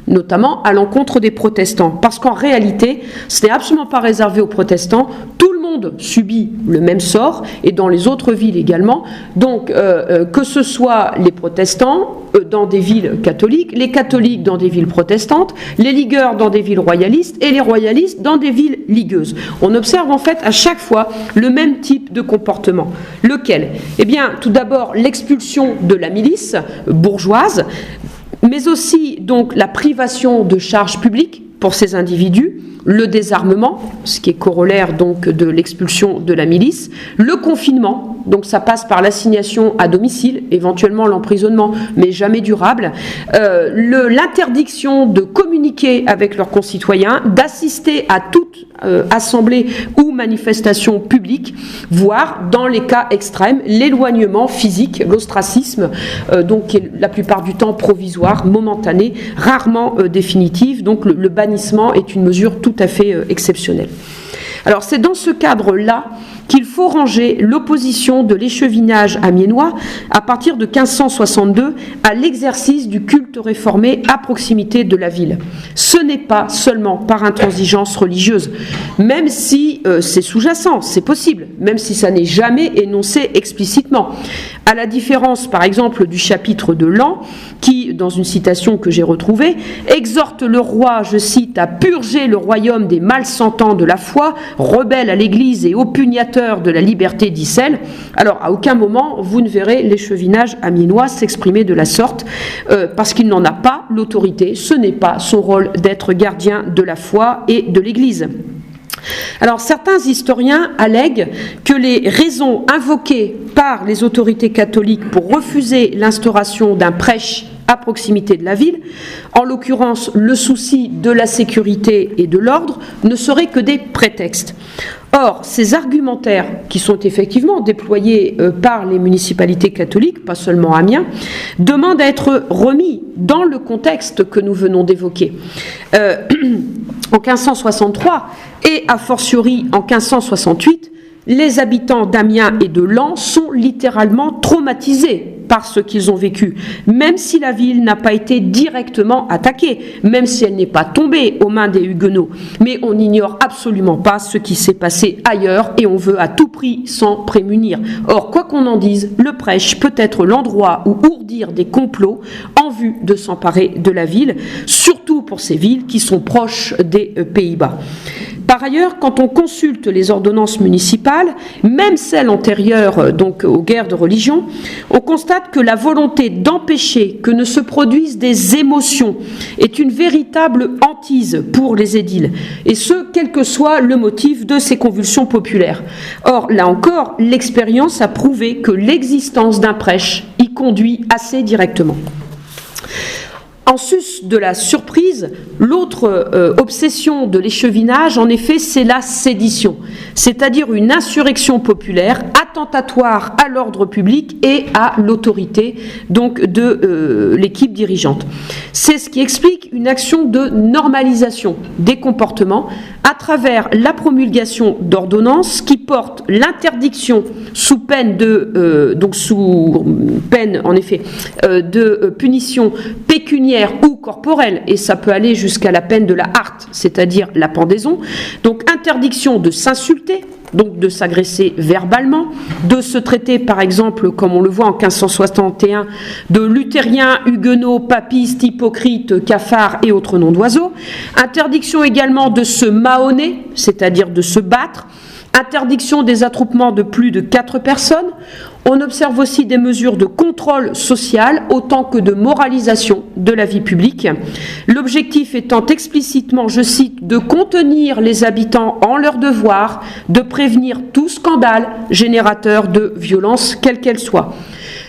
notamment à l'encontre des protestants. Parce qu'en réalité, ce n'est absolument pas réservé aux protestants. Tout le monde subit le même sort, et dans les autres villes également. Donc, que ce soit les protestants dans des villes catholiques, les catholiques dans des villes protestantes, les ligueurs dans des villes royalistes, et les royalistes dans des villes ligueuses. On observe en fait à chaque fois le même type de comportement. Lequel ? Eh bien, tout d'abord, l'expulsion de la milice bourgeoise, mais aussi donc la privation de charges publiques pour ces individus, le désarmement, ce qui est corollaire donc de l'expulsion de la milice, le confinement, donc ça passe par l'assignation à domicile, éventuellement l'emprisonnement, mais jamais durable, l'interdiction de communiquer avec leurs concitoyens, d'assister à toute assemblée ou manifestation publique, voire, dans les cas extrêmes, l'éloignement physique, l'ostracisme, donc qui est la plupart du temps provisoire, momentané, rarement définitive, donc le bannissement est une mesure tout à fait exceptionnelle. Alors c'est dans ce cadre-là qu'il faut ranger l'opposition de l'échevinage amiénois à partir de 1562 à l'exercice du culte réformé à proximité de la ville. Ce n'est pas seulement par intransigeance religieuse, même si c'est sous-jacent, c'est possible, même si ça n'est jamais énoncé explicitement. À la différence, par exemple, du chapitre de Lan, qui, dans une citation que j'ai retrouvée, exhorte le roi, je cite, à purger le royaume des malsentants de la foi, rebelles à l'Église et oppugnateurs de la liberté d'Issel. Alors, à aucun moment, vous ne verrez l'échevinage amiénois s'exprimer de la sorte, parce qu'il n'en a pas l'autorité, ce n'est pas son rôle d'être gardien de la foi et de l'Église. Alors, certains historiens allèguent que les raisons invoquées par les autorités catholiques pour refuser l'instauration d'un prêche à proximité de la ville, en l'occurrence le souci de la sécurité et de l'ordre, ne seraient que des prétextes. Or, ces argumentaires, qui sont effectivement déployés par les municipalités catholiques, pas seulement Amiens, demandent à être remis dans le contexte que nous venons d'évoquer. En 1563 et a fortiori en 1568, les habitants d'Amiens et de Lan sont littéralement traumatisés par ce qu'ils ont vécu, même si la ville n'a pas été directement attaquée, même si elle n'est pas tombée aux mains des Huguenots. Mais on n'ignore absolument pas ce qui s'est passé ailleurs et on veut à tout prix s'en prémunir. Or, quoi qu'on en dise, le prêche peut être l'endroit où ourdir des complots en vue de s'emparer de la ville, surtout pour ces villes qui sont proches des Pays-Bas. Par ailleurs, quand on consulte les ordonnances municipales, même celles antérieures donc aux guerres de religion, on constate que la volonté d'empêcher que ne se produisent des émotions est une véritable hantise pour les édiles, et ce, quel que soit le motif de ces convulsions populaires. Or, là encore, l'expérience a prouvé que l'existence d'un prêche y conduit assez directement. En sus de la surprise, l'autre obsession de l'échevinage, en effet, c'est la sédition, c'est-à-dire une insurrection populaire attentatoire à l'ordre public et à l'autorité donc de l'équipe dirigeante. C'est ce qui explique une action de normalisation des comportements à travers la promulgation d'ordonnances qui portent l'interdiction sous peine de punition pécuniaire ou corporelle, et ça peut aller jusqu'à la peine de la harte, c'est-à-dire la pendaison. Donc interdiction de s'insulter, donc de s'agresser verbalement, de se traiter par exemple, comme on le voit en 1561, de luthériens, huguenots, papistes, hypocrites, cafards et autres noms d'oiseaux. Interdiction également de se mahonner, c'est-à-dire de se battre, Interdiction des attroupements de plus de 4 personnes. On observe aussi des mesures de contrôle social autant que de moralisation de la vie publique. L'objectif étant explicitement, je cite, de contenir les habitants en leur devoir, de prévenir tout scandale générateur de violence, quelle qu'elle soit.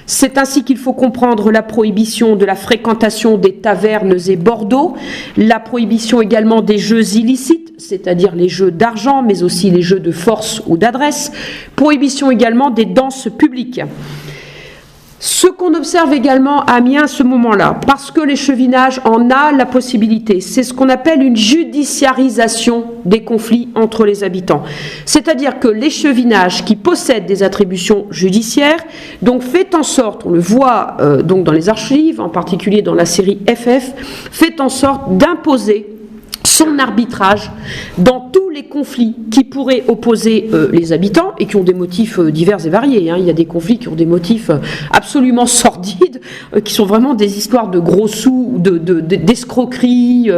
C'est ainsi qu'il faut comprendre la prohibition de la fréquentation des tavernes et bordeaux, la prohibition également des jeux illicites, c'est-à-dire les jeux d'argent, mais aussi les jeux de force ou d'adresse, prohibition également des danses publiques. Ce qu'on observe également à Amiens à ce moment-là, parce que l'échevinage en a la possibilité, c'est ce qu'on appelle une judiciarisation des conflits entre les habitants. C'est-à-dire que l'échevinage qui possède des attributions judiciaires, donc fait en sorte, on le voit donc dans les archives, en particulier dans la série FF, fait en sorte d'imposer son arbitrage dans tous les conflits qui pourraient opposer les habitants et qui ont des motifs divers et variés. Il y a des conflits qui ont des motifs absolument sordides, qui sont vraiment des histoires de gros sous, d'escroquerie.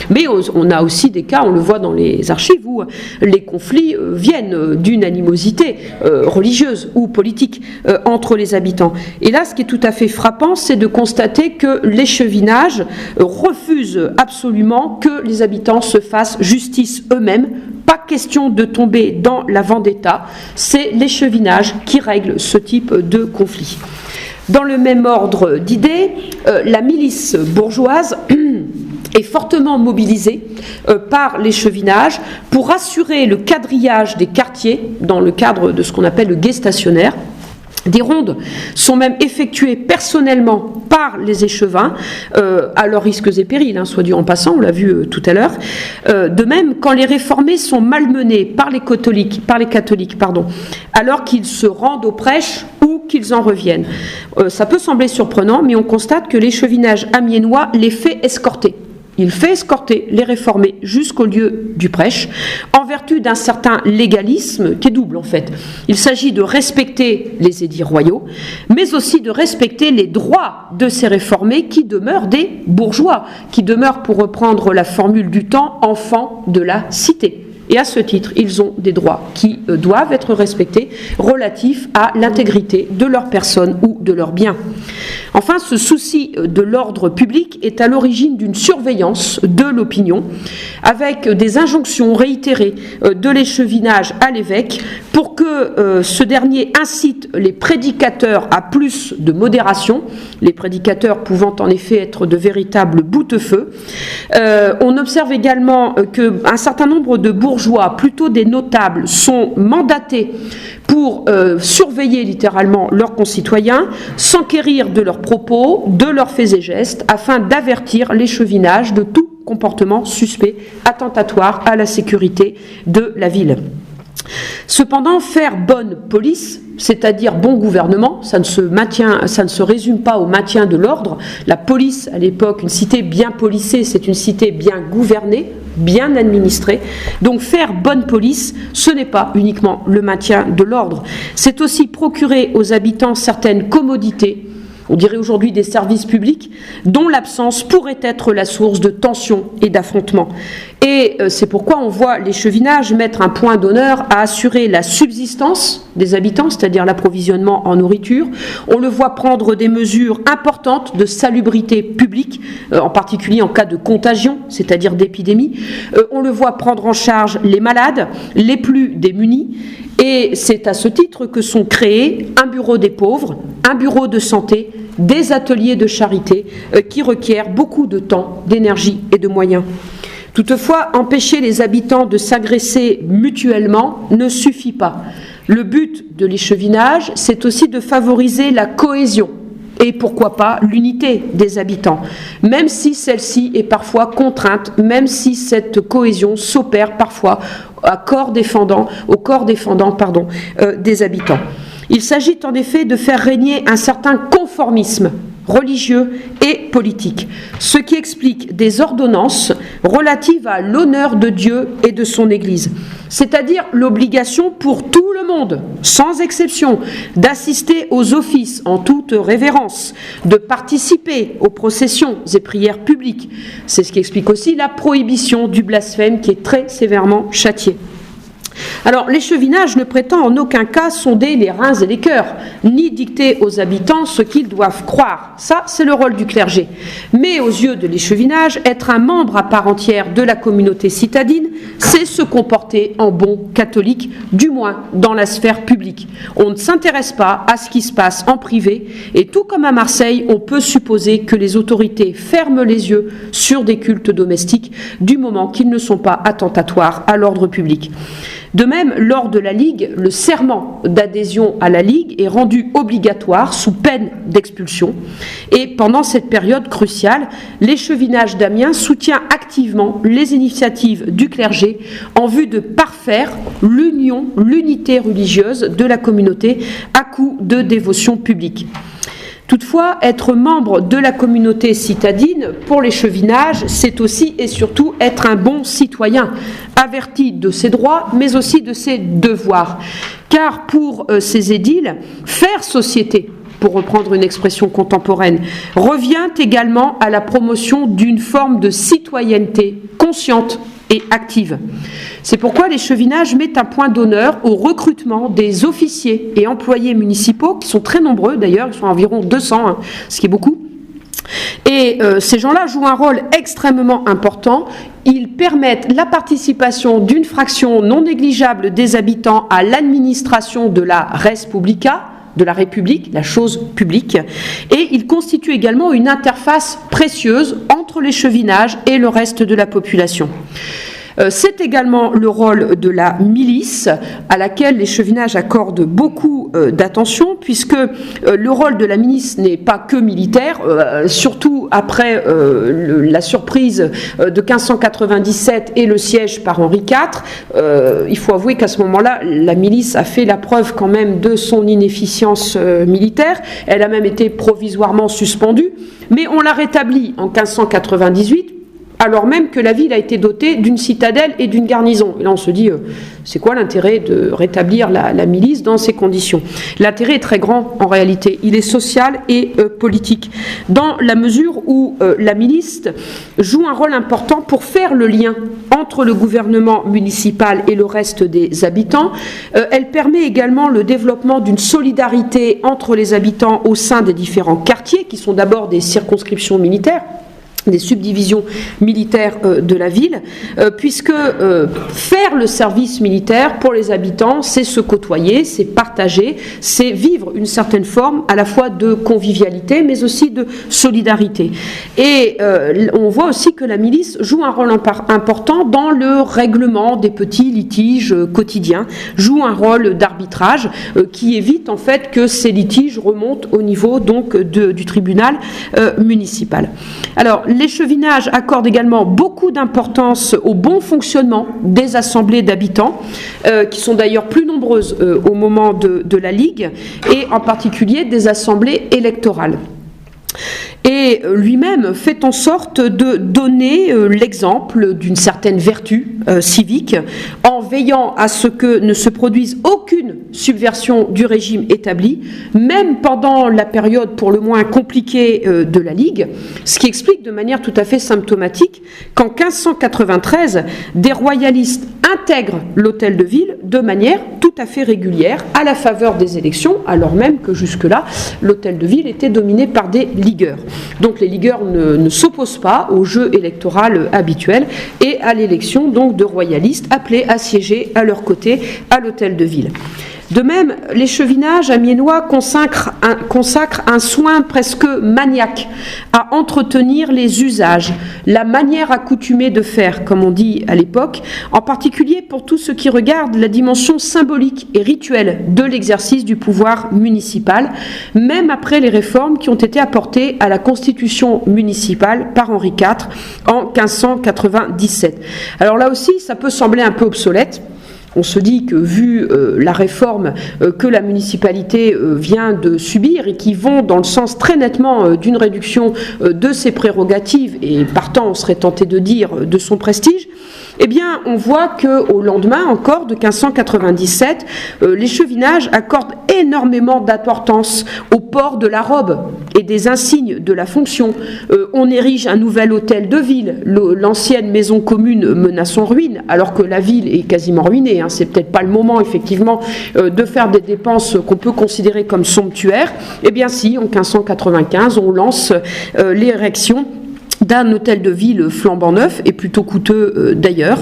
Mais on a aussi des cas, on le voit dans les archives, où les conflits viennent d'une animosité religieuse ou politique entre les habitants. Et là, ce qui est tout à fait frappant, c'est de constater que l'échevinage refuse absolument que les habitants se fassent justice eux-mêmes. Pas question de tomber dans la vendetta, c'est l'échevinage qui règle ce type de conflit. Dans le même ordre d'idées, la milice bourgeoise est fortement mobilisée par l'échevinage pour assurer le quadrillage des quartiers dans le cadre de ce qu'on appelle le guet stationnaire. Des rondes sont même effectuées personnellement par les échevins, à leurs risques et périls, soit dit en passant, on l'a vu tout à l'heure. De même, quand les réformés sont malmenés par les catholiques, alors qu'ils se rendent aux prêches ou qu'ils en reviennent. Ça peut sembler surprenant, mais on constate que l'échevinage amiénois les fait escorter. Il fait escorter les réformés jusqu'au lieu du prêche, en vertu d'un certain légalisme qui est double en fait. Il s'agit de respecter les édits royaux, mais aussi de respecter les droits de ces réformés qui demeurent des bourgeois, qui demeurent, pour reprendre la formule du temps, enfants de la cité. Et à ce titre, ils ont des droits qui doivent être respectés relatifs à l'intégrité de leur personne ou de leurs biens. Enfin, ce souci de l'ordre public est à l'origine d'une surveillance de l'opinion, avec des injonctions réitérées de l'échevinage à l'évêque pour que ce dernier incite les prédicateurs à plus de modération, les prédicateurs pouvant en effet être de véritables boutefeux. On observe également qu'un certain nombre de bourgeois, plutôt des notables, sont mandatés pour surveiller littéralement leurs concitoyens, s'enquérir de leurs propos, de leurs faits et gestes, afin d'avertir l'échevinage de tout comportement suspect, attentatoire à la sécurité de la ville. Cependant, faire bonne police, c'est-à-dire bon gouvernement, ça ne se résume pas au maintien de l'ordre. La police, à l'époque, une cité bien policée, c'est une cité bien gouvernée, bien administrée. Donc faire bonne police, ce n'est pas uniquement le maintien de l'ordre. C'est aussi procurer aux habitants certaines commodités, on dirait aujourd'hui des services publics, dont l'absence pourrait être la source de tensions et d'affrontements. Et c'est pourquoi on voit l'échevinage mettre un point d'honneur à assurer la subsistance des habitants, c'est-à-dire l'approvisionnement en nourriture. On le voit prendre des mesures importantes de salubrité publique, en particulier en cas de contagion, c'est-à-dire d'épidémie. On le voit prendre en charge les malades, les plus démunis. Et c'est à ce titre que sont créés un bureau des pauvres, un bureau de santé, des ateliers de charité qui requièrent beaucoup de temps, d'énergie et de moyens. Toutefois, empêcher les habitants de s'agresser mutuellement ne suffit pas. Le but de l'échevinage, c'est aussi de favoriser la cohésion et pourquoi pas l'unité des habitants, même si celle-ci est parfois contrainte, même si cette cohésion s'opère parfois au corps défendant des habitants. Il s'agit en effet de faire régner un certain conformisme religieux et politique, ce qui explique des ordonnances relatives à l'honneur de Dieu et de son Église, c'est-à-dire l'obligation pour tout le monde, sans exception, d'assister aux offices en toute révérence, de participer aux processions et prières publiques. C'est ce qui explique aussi la prohibition du blasphème qui est très sévèrement châtiée. Alors, l'échevinage ne prétend en aucun cas sonder les reins et les cœurs, ni dicter aux habitants ce qu'ils doivent croire. Ça, c'est le rôle du clergé. Mais aux yeux de l'échevinage, être un membre à part entière de la communauté citadine, c'est se comporter en bon catholique, du moins dans la sphère publique. On ne s'intéresse pas à ce qui se passe en privé, et tout comme à Marseille, on peut supposer que les autorités ferment les yeux sur des cultes domestiques, du moment qu'ils ne sont pas attentatoires à l'ordre public. De même, lors de la Ligue, le serment d'adhésion à la Ligue est rendu obligatoire sous peine d'expulsion. Et pendant cette période cruciale, l'échevinage d'Amiens soutient activement les initiatives du clergé en vue de parfaire l'union, l'unité religieuse de la communauté à coup de dévotion publique. Toutefois, être membre de la communauté citadine, pour l'échevinage, c'est aussi et surtout être un bon citoyen, averti de ses droits, mais aussi de ses devoirs. Car pour ces édiles, faire société, pour reprendre une expression contemporaine, revient également à la promotion d'une forme de citoyenneté consciente et active. C'est pourquoi l'échevinage met un point d'honneur au recrutement des officiers et employés municipaux, qui sont très nombreux d'ailleurs, ils sont environ 200, ce qui est beaucoup. Et ces gens-là jouent un rôle extrêmement important. Ils permettent la participation d'une fraction non négligeable des habitants à l'administration de la res publica, de la République, la chose publique, et il constitue également une interface précieuse entre l'échevinage et le reste de la population. C'est également le rôle de la milice, à laquelle l'échevinage accorde beaucoup d'attention, puisque le rôle de la milice n'est pas que militaire, surtout après la surprise de 1597 et le siège par Henri IV. Il faut avouer qu'à ce moment-là, la milice a fait la preuve quand même de son inefficience militaire. Elle a même été provisoirement suspendue, mais on l'a rétablie en 1598, alors même que la ville a été dotée d'une citadelle et d'une garnison. Et là, on se dit, c'est quoi l'intérêt de rétablir la milice dans ces conditions? L'intérêt est très grand, en réalité. Il est social et politique, dans la mesure où la milice joue un rôle important pour faire le lien entre le gouvernement municipal et le reste des habitants. Elle permet également le développement d'une solidarité entre les habitants au sein des différents quartiers, qui sont d'abord des circonscriptions militaires, des subdivisions militaires de la ville, puisque faire le service militaire pour les habitants, c'est se côtoyer, c'est partager, c'est vivre une certaine forme à la fois de convivialité, mais aussi de solidarité. Et on voit aussi que la milice joue un rôle important dans le règlement des petits litiges quotidiens, joue un rôle d'arbitrage qui évite en fait que ces litiges remontent au niveau donc du tribunal municipal. Alors, l'échevinage accorde également beaucoup d'importance au bon fonctionnement des assemblées d'habitants, qui sont d'ailleurs plus nombreuses au moment de la Ligue, et en particulier des assemblées électorales. Et lui-même fait en sorte de donner l'exemple d'une certaine vertu civique, en veillant à ce que ne se produise aucune subversion du régime établi, même pendant la période pour le moins compliquée de la Ligue, ce qui explique de manière tout à fait symptomatique qu'en 1593, des royalistes intègrent l'hôtel de ville de manière tout à fait régulière à la faveur des élections, alors même que jusque-là, l'hôtel de ville était dominé par des ligueurs. Donc les ligueurs ne s'opposent pas au jeu électoral habituel et à l'élection donc de royalistes appelés à siéger à leur côté à l'hôtel de ville. De même, l'échevinage amiénois consacre un soin presque maniaque à entretenir les usages, la manière accoutumée de faire, comme on dit à l'époque, en particulier pour tout ce qui regarde la dimension symbolique et rituelle de l'exercice du pouvoir municipal, même après les réformes qui ont été apportées à la constitution municipale par Henri IV en 1597. Alors là aussi, ça peut sembler un peu obsolète. On se dit que vu la réforme que la municipalité vient de subir et qui vont dans le sens très nettement d'une réduction de ses prérogatives et partant on serait tenté de dire de son prestige, eh bien, on voit qu'au lendemain encore de 1597, l'échevinage accorde énormément d'importance au port de la robe et des insignes de la fonction. On érige un nouvel hôtel de ville. L'ancienne maison commune menace en ruine, alors que la ville est quasiment ruinée. C'est peut-être pas le moment, effectivement, de faire des dépenses qu'on peut considérer comme somptuaires. Eh bien si, en 1595, on lance l'érection d'un hôtel de ville flambant neuf et plutôt coûteux d'ailleurs.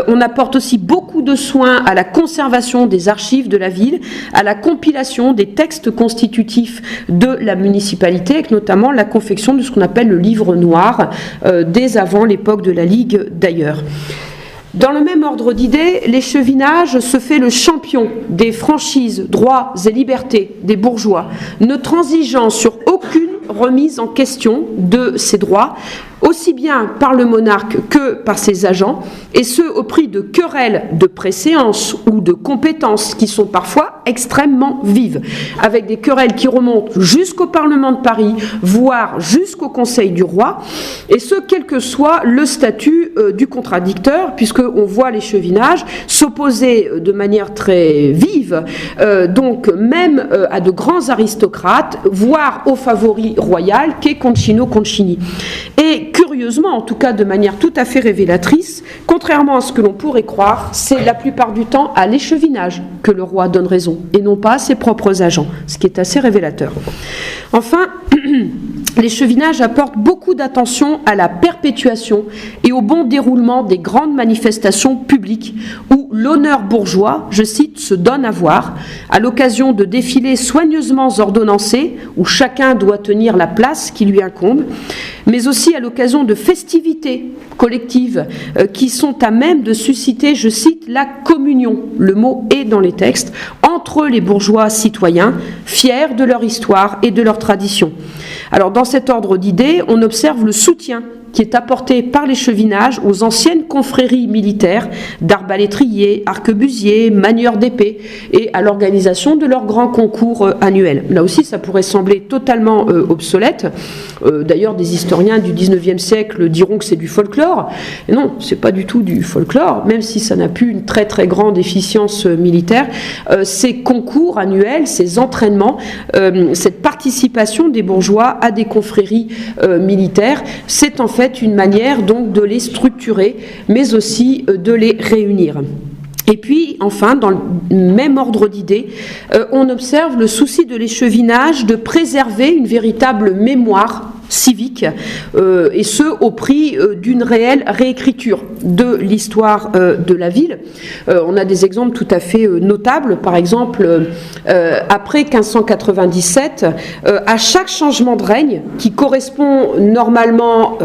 On apporte aussi beaucoup de soins à la conservation des archives de la ville, à la compilation des textes constitutifs de la municipalité, avec notamment la confection de ce qu'on appelle le livre noir, dès avant l'époque de la Ligue d'ailleurs. Dans le même ordre d'idées, l'échevinage se fait le champion des franchises, droits et libertés des bourgeois, ne transigeant sur aucune remise en question de ces droits, aussi bien par le monarque que par ses agents, et ce au prix de querelles de préséance ou de compétences qui sont parfois extrêmement vives, avec des querelles qui remontent jusqu'au Parlement de Paris, voire jusqu'au Conseil du roi, et ce quel que soit le statut du contradicteur, puisqu'on voit l'échevinage s'opposer de manière très vive, donc même à de grands aristocrates, voire au favori royal qu'est Concino Concini. Et curieusement, en tout cas de manière tout à fait révélatrice, contrairement à ce que l'on pourrait croire, c'est la plupart du temps à l'échevinage que le roi donne raison, et non pas à ses propres agents, ce qui est assez révélateur. Enfin, l'échevinage apporte beaucoup d'attention à la perpétuation et au bon déroulement des grandes manifestations publiques où l'honneur bourgeois, je cite, se donne à voir, à l'occasion de défilés soigneusement ordonnancés où chacun doit tenir la place qui lui incombe, mais aussi à l'occasion de festivités collectives qui sont à même de susciter, je cite, la communion, le mot est dans les textes, entre les bourgeois citoyens, fiers de leur histoire et de leur tradition. Alors dans cet ordre d'idées, on observe le soutien qui est apporté par l'échevinage aux anciennes confréries militaires d'arbalétriers, arquebusiers, manieurs d'épée et à l'organisation de leurs grands concours annuels. Là aussi, ça pourrait sembler totalement obsolète. D'ailleurs, des historiens du 19e siècle diront que c'est du folklore. Et non, c'est pas du tout du folklore, même si ça n'a plus une très très grande efficience militaire. Ces concours annuels, ces entraînements, cette participation des bourgeois à des confréries militaires, c'est en fait une manière donc de les structurer, mais aussi de les réunir. Et puis, enfin, dans le même ordre d'idées, on observe le souci de l'échevinage de préserver une véritable mémoire civique, et ce au prix d'une réelle réécriture de l'histoire de la ville. On a des exemples tout à fait notables. Par exemple, après 1597, à chaque changement de règne, qui correspond normalement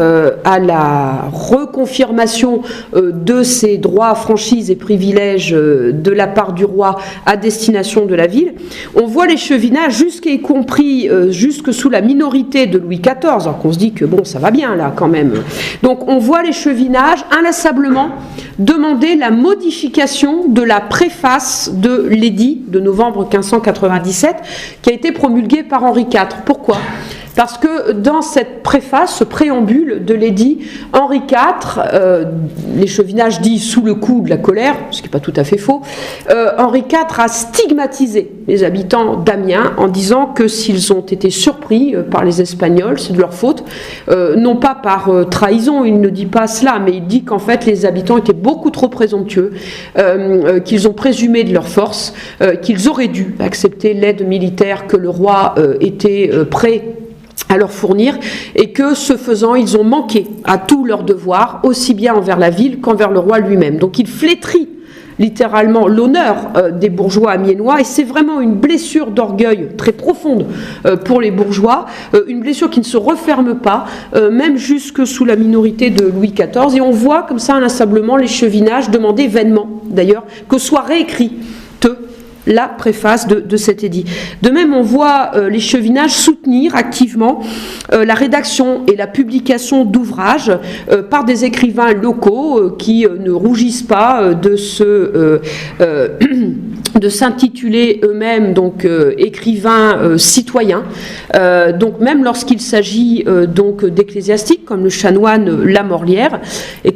à la reconfirmation de ces droits, franchises et privilèges de la part du roi à destination de la ville, on voit l'échevinage jusqu'y compris jusque sous la minorité de Louis XIV, alors qu'on se dit que bon, ça va bien là quand même. Donc on voit l'échevinage inlassablement demander la modification de la préface de l'édit de novembre 1597 qui a été promulguée par Henri IV. Pourquoi ? Parce que dans cette préface, ce préambule de l'édit, Henri IV, l'échevinage dit sous le coup de la colère, ce qui n'est pas tout à fait faux, Henri IV a stigmatisé les habitants d'Amiens en disant que s'ils ont été surpris par les Espagnols, c'est de leur faute, non pas par trahison, il ne dit pas cela, mais il dit qu'en fait les habitants étaient beaucoup trop présomptueux, qu'ils ont présumé de leur force, qu'ils auraient dû accepter l'aide militaire que le roi était prêt à leur fournir, et que ce faisant, ils ont manqué à tous leurs devoirs, aussi bien envers la ville qu'envers le roi lui-même. Donc il flétrit littéralement l'honneur des bourgeois amiénois, et c'est vraiment une blessure d'orgueil très profonde pour les bourgeois, une blessure qui ne se referme pas, même jusque sous la minorité de Louis XIV, et on voit comme ça inlassablement l'échevinage demander vainement, d'ailleurs, que soit réécrit la préface de cet édit. De même, on voit l'échevinage soutenir activement la rédaction et la publication d'ouvrages par des écrivains locaux qui ne rougissent pas de se de s'intituler eux-mêmes donc écrivains citoyens, donc même lorsqu'il s'agit donc d'ecclésiastiques comme le chanoine Lamorlière, et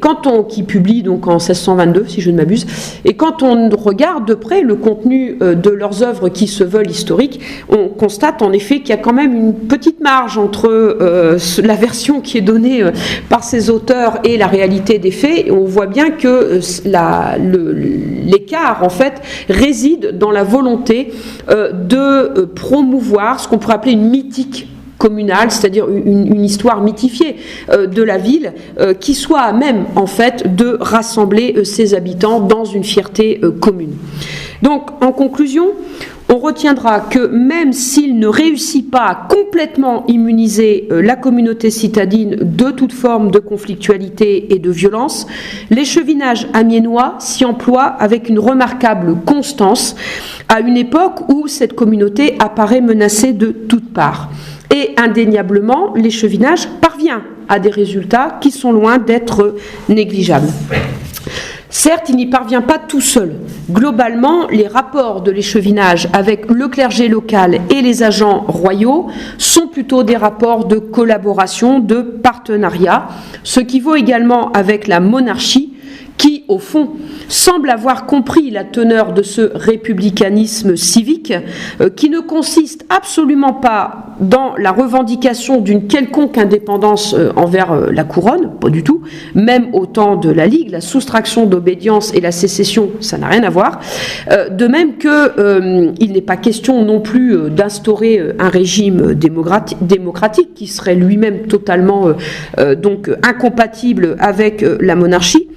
qui publie donc en 1622 si je ne m'abuse, et quand on regarde de près le contenu de leurs œuvres qui se veulent historiques, on constate en effet qu'il y a quand même une petite marge entre la version qui est donnée par ces auteurs et la réalité des faits. Et on voit bien que l'écart en fait réside dans la volonté de promouvoir ce qu'on pourrait appeler une mythique communale, c'est-à-dire une histoire mythifiée de la ville qui soit à même en fait de rassembler ses habitants dans une fierté commune. Donc en conclusion, on retiendra que même s'il ne réussit pas à complètement immuniser la communauté citadine de toute forme de conflictualité et de violence, l'échevinage amiénois s'y emploie avec une remarquable constance à une époque où cette communauté apparaît menacée de toutes parts. Et indéniablement, l'échevinage parvient à des résultats qui sont loin d'être négligeables. Certes, il n'y parvient pas tout seul. Globalement, les rapports de l'échevinage avec le clergé local et les agents royaux sont plutôt des rapports de collaboration, de partenariat, ce qui vaut également avec la monarchie, qui, au fond, semble avoir compris la teneur de ce républicanisme civique, qui ne consiste absolument pas dans la revendication d'une quelconque indépendance envers la couronne, pas du tout, même au temps de la Ligue, la soustraction d'obédience et la sécession, ça n'a rien à voir, de même qu'il n'est pas question non plus d'instaurer un régime démocratique qui serait lui-même totalement donc incompatible avec la monarchie.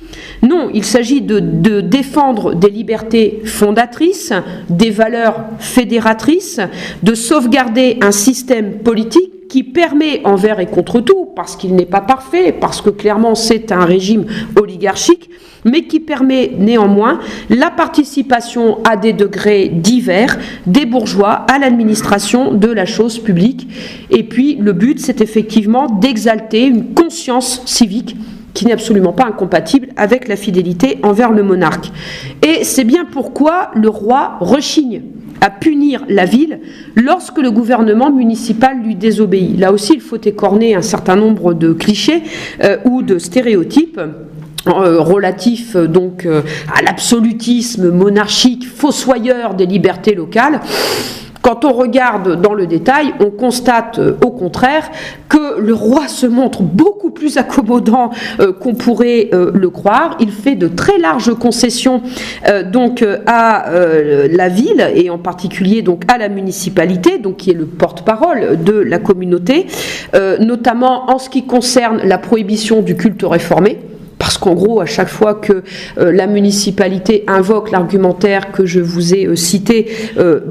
Non, il s'agit de défendre des libertés fondatrices, des valeurs fédératrices, de sauvegarder un système politique qui permet envers et contre tout, parce qu'il n'est pas parfait, parce que clairement c'est un régime oligarchique, mais qui permet néanmoins la participation à des degrés divers des bourgeois à l'administration de la chose publique. Et puis le but, c'est effectivement d'exalter une conscience civique qui n'est absolument pas incompatible avec la fidélité envers le monarque. Et c'est bien pourquoi le roi rechigne à punir la ville lorsque le gouvernement municipal lui désobéit. Là aussi, il faut écorner un certain nombre de clichés ou de stéréotypes relatifs donc à l'absolutisme monarchique, fossoyeur des libertés locales. Quand on regarde dans le détail, on constate au contraire que le roi se montre beaucoup plus accommodant qu'on pourrait le croire. Il fait de très larges concessions donc à la ville et en particulier donc à la municipalité, donc qui est le porte-parole de la communauté, notamment en ce qui concerne la prohibition du culte réformé. Parce qu'en gros, à chaque fois que la municipalité invoque l'argumentaire que je vous ai cité,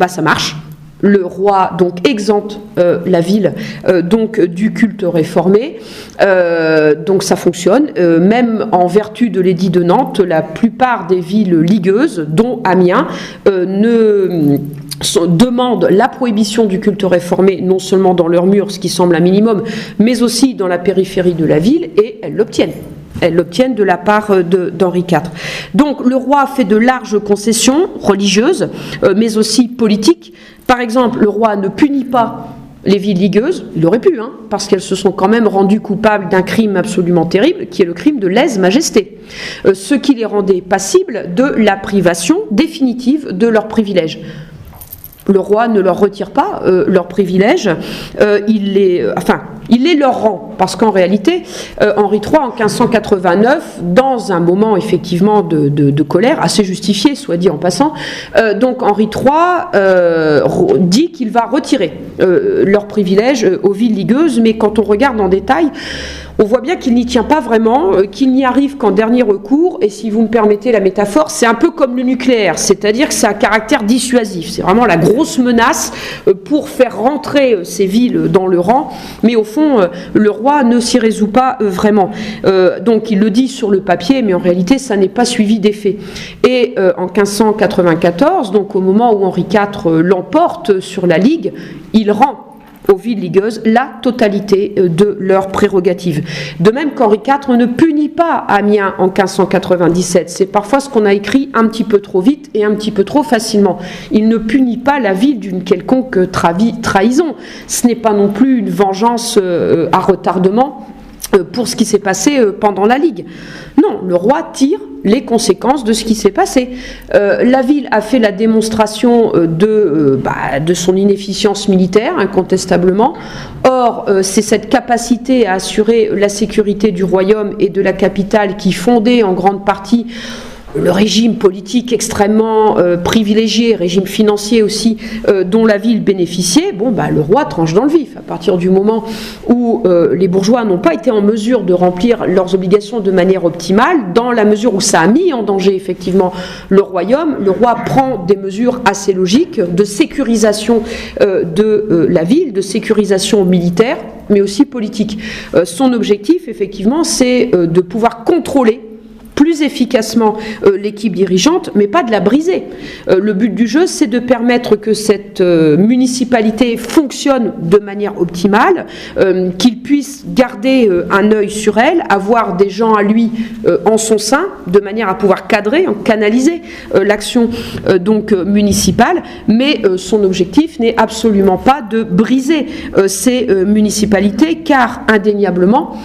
ça marche. Le roi donc exempte la ville donc du culte réformé, donc ça fonctionne. Même en vertu de l'édit de Nantes, la plupart des villes ligueuses, dont Amiens, demandent la prohibition du culte réformé, non seulement dans leurs murs, ce qui semble un minimum, mais aussi dans la périphérie de la ville, et elles l'obtiennent. Elles l'obtiennent de la part d'Henri IV. Donc le roi fait de larges concessions religieuses, mais aussi politiques. Par exemple, le roi ne punit pas les villes ligueuses, il aurait pu, parce qu'elles se sont quand même rendues coupables d'un crime absolument terrible, qui est le crime de lèse-majesté, ce qui les rendait passibles de la privation définitive de leurs privilèges. Le roi ne leur retire pas leurs privilèges, il les leur rend, parce qu'en réalité, Henri III, en 1589, dans un moment effectivement de colère, assez justifié, soit dit en passant, donc Henri III dit qu'il va retirer leurs privilèges aux villes ligueuses, mais quand on regarde en détail, on voit bien qu'il n'y tient pas vraiment, qu'il n'y arrive qu'en dernier recours, et si vous me permettez la métaphore, c'est un peu comme le nucléaire, c'est-à-dire que c'est un caractère dissuasif, c'est vraiment la grosse menace pour faire rentrer ces villes dans le rang, mais au fond, le roi ne s'y résout pas vraiment. Donc il le dit sur le papier, mais en réalité, ça n'est pas suivi d'effet. Et en 1594, donc au moment où Henri IV l'emporte sur la Ligue, il rend aux villes ligueuses la totalité de leurs prérogatives. De même qu'Henri IV ne punit pas Amiens en 1597. C'est parfois ce qu'on a écrit un petit peu trop vite et un petit peu trop facilement. Il ne punit pas la ville d'une quelconque trahison. Ce n'est pas non plus une vengeance à retardement pour ce qui s'est passé pendant la Ligue. Non, le roi tire les conséquences de ce qui s'est passé. La ville a fait la démonstration de son inefficience militaire, incontestablement. Or, c'est cette capacité à assurer la sécurité du royaume et de la capitale qui fondait en grande partie le régime politique extrêmement privilégié, régime financier aussi, dont la ville bénéficiait. Le roi tranche dans le vif. À partir du moment où les bourgeois n'ont pas été en mesure de remplir leurs obligations de manière optimale, dans la mesure où ça a mis en danger effectivement le royaume, le roi prend des mesures assez logiques de sécurisation de la ville, de sécurisation militaire, mais aussi politique. Son objectif, effectivement, c'est de pouvoir contrôler plus efficacement l'équipe dirigeante, mais pas de la briser. Le but du jeu, c'est de permettre que cette municipalité fonctionne de manière optimale, qu'il puisse garder un œil sur elle, avoir des gens à lui en son sein, de manière à pouvoir cadrer, canaliser l'action municipale, mais son objectif n'est absolument pas de briser ces municipalités, car indéniablement,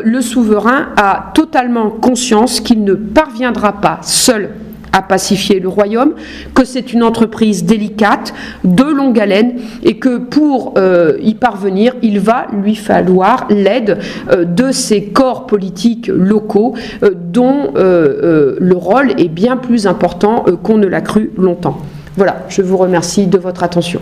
le souverain a totalement conscience qu'il ne parviendra pas seul à pacifier le royaume, que c'est une entreprise délicate, de longue haleine, et que pour y parvenir, il va lui falloir l'aide de ces corps politiques locaux dont le rôle est bien plus important qu'on ne l'a cru longtemps. Voilà, je vous remercie de votre attention.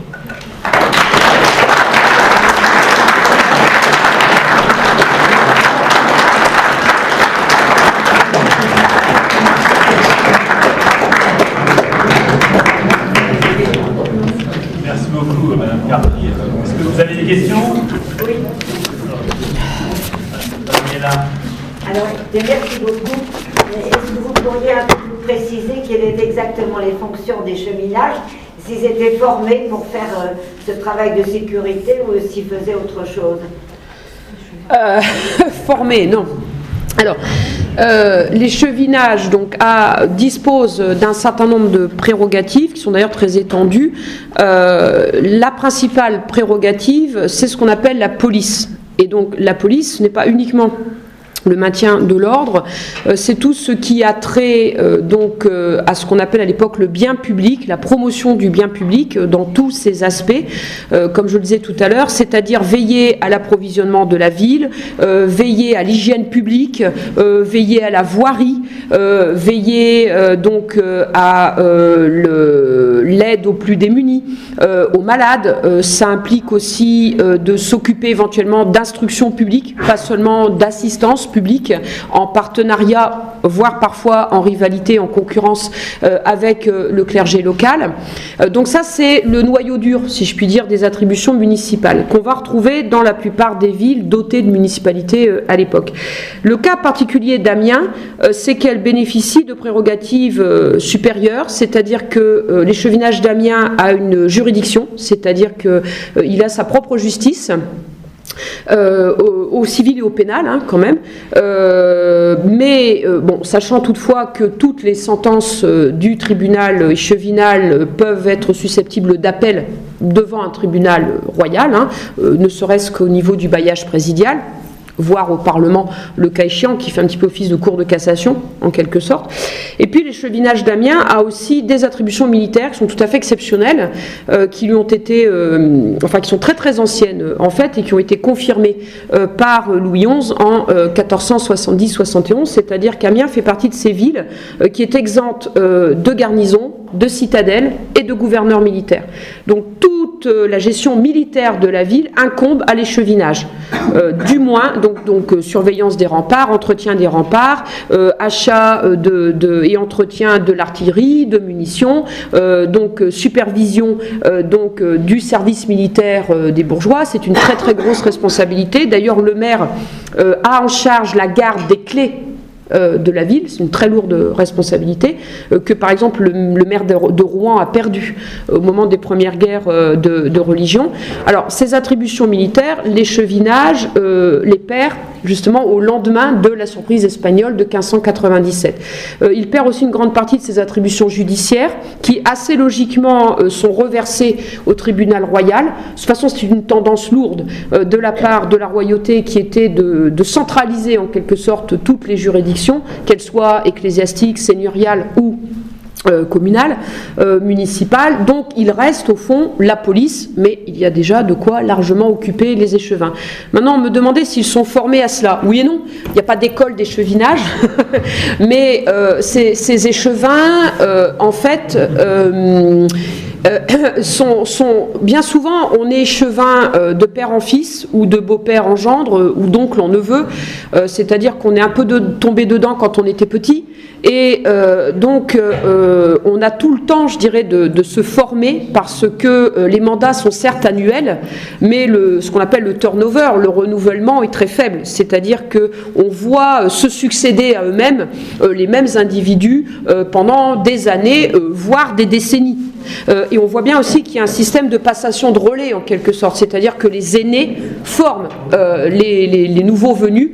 Est-ce que vous avez des questions? Oui. Alors, merci beaucoup. Est-ce que vous pourriez un peu plus préciser quelles étaient exactement les fonctions des cheminages, s'ils étaient formés pour faire ce travail de sécurité ou s'ils faisaient autre chose? Formés, non. Alors, les chevinages disposent d'un certain nombre de prérogatives qui sont d'ailleurs très étendues. La principale prérogative, c'est ce qu'on appelle la police. Et donc la police, ce n'est pas uniquement le maintien de l'ordre, c'est tout ce qui a trait à ce qu'on appelle à l'époque le bien public, la promotion du bien public dans tous ses aspects, comme je le disais tout à l'heure, c'est-à-dire veiller à l'approvisionnement de la ville, veiller à l'hygiène publique, veiller à la voirie, veiller à l'aide aux plus démunis, aux malades. Ça implique aussi de s'occuper éventuellement d'instruction publique, pas seulement d'assistance public, en partenariat, voire parfois en rivalité, en concurrence avec le clergé local. Donc ça, c'est le noyau dur, si je puis dire, des attributions municipales qu'on va retrouver dans la plupart des villes dotées de municipalités à l'époque. Le cas particulier d'Amiens, c'est qu'elle bénéficie de prérogatives supérieures, c'est-à-dire que les chevinages d'Amiens a une juridiction, c'est-à-dire qu'il a sa propre justice, au civil et au pénal, quand même. Sachant toutefois que toutes les sentences du tribunal chevinal peuvent être susceptibles d'appel devant un tribunal royal, ne serait-ce qu'au niveau du bailliage présidial, voire au Parlement, le cas échéant, qui fait un petit peu office de cour de cassation, en quelque sorte. Et puis, les chevinages d'Amiens a aussi des attributions militaires qui sont tout à fait exceptionnelles, qui lui ont été, qui sont très très anciennes, en fait, et qui ont été confirmées par Louis XI en 1470-71, c'est-à-dire qu'Amiens fait partie de ces villes qui est exempte de garnison, de citadelle et de gouverneur militaire. Donc, toute la gestion militaire de la ville incombe à l'échevinage. Du moins, donc surveillance des remparts, entretien des remparts, achat et entretien de l'artillerie, de munitions, supervision du service militaire des bourgeois. C'est une très très grosse responsabilité. D'ailleurs, le maire a en charge la garde des clés de la ville, c'est une très lourde responsabilité, que par exemple le maire de Rouen a perdu au moment des premières guerres de religion. Alors ces attributions militaires, l'échevinage les perd justement au lendemain de la surprise espagnole de 1597. Il perd aussi une grande partie de ses attributions judiciaires qui assez logiquement sont reversées au tribunal royal. De toute façon, c'est une tendance lourde de la part de la royauté qui était de centraliser en quelque sorte toutes les juridictions, qu'elles soient ecclésiastiques, seigneuriales ou communale, municipale. Donc il reste au fond la police, mais il y a déjà de quoi largement occuper les échevins. Maintenant, on me demandait s'ils sont formés à cela. Oui et non, il n'y a pas d'école d'échevinage, mais ces échevins, en fait, sont bien souvent, on est échevin de père en fils ou de beau-père en gendre ou d'oncle en neveu, c'est-à-dire qu'on est un peu tombé dedans quand on était petit. Et donc, on a tout le temps, je dirais, de se former parce que les mandats sont certes annuels, mais ce qu'on appelle le turnover, le renouvellement est très faible. C'est-à-dire qu'on voit se succéder à eux-mêmes les mêmes individus pendant des années, voire des décennies. Et on voit bien aussi qu'il y a un système de passation de relais en quelque sorte, c'est-à-dire que les aînés forment les nouveaux venus,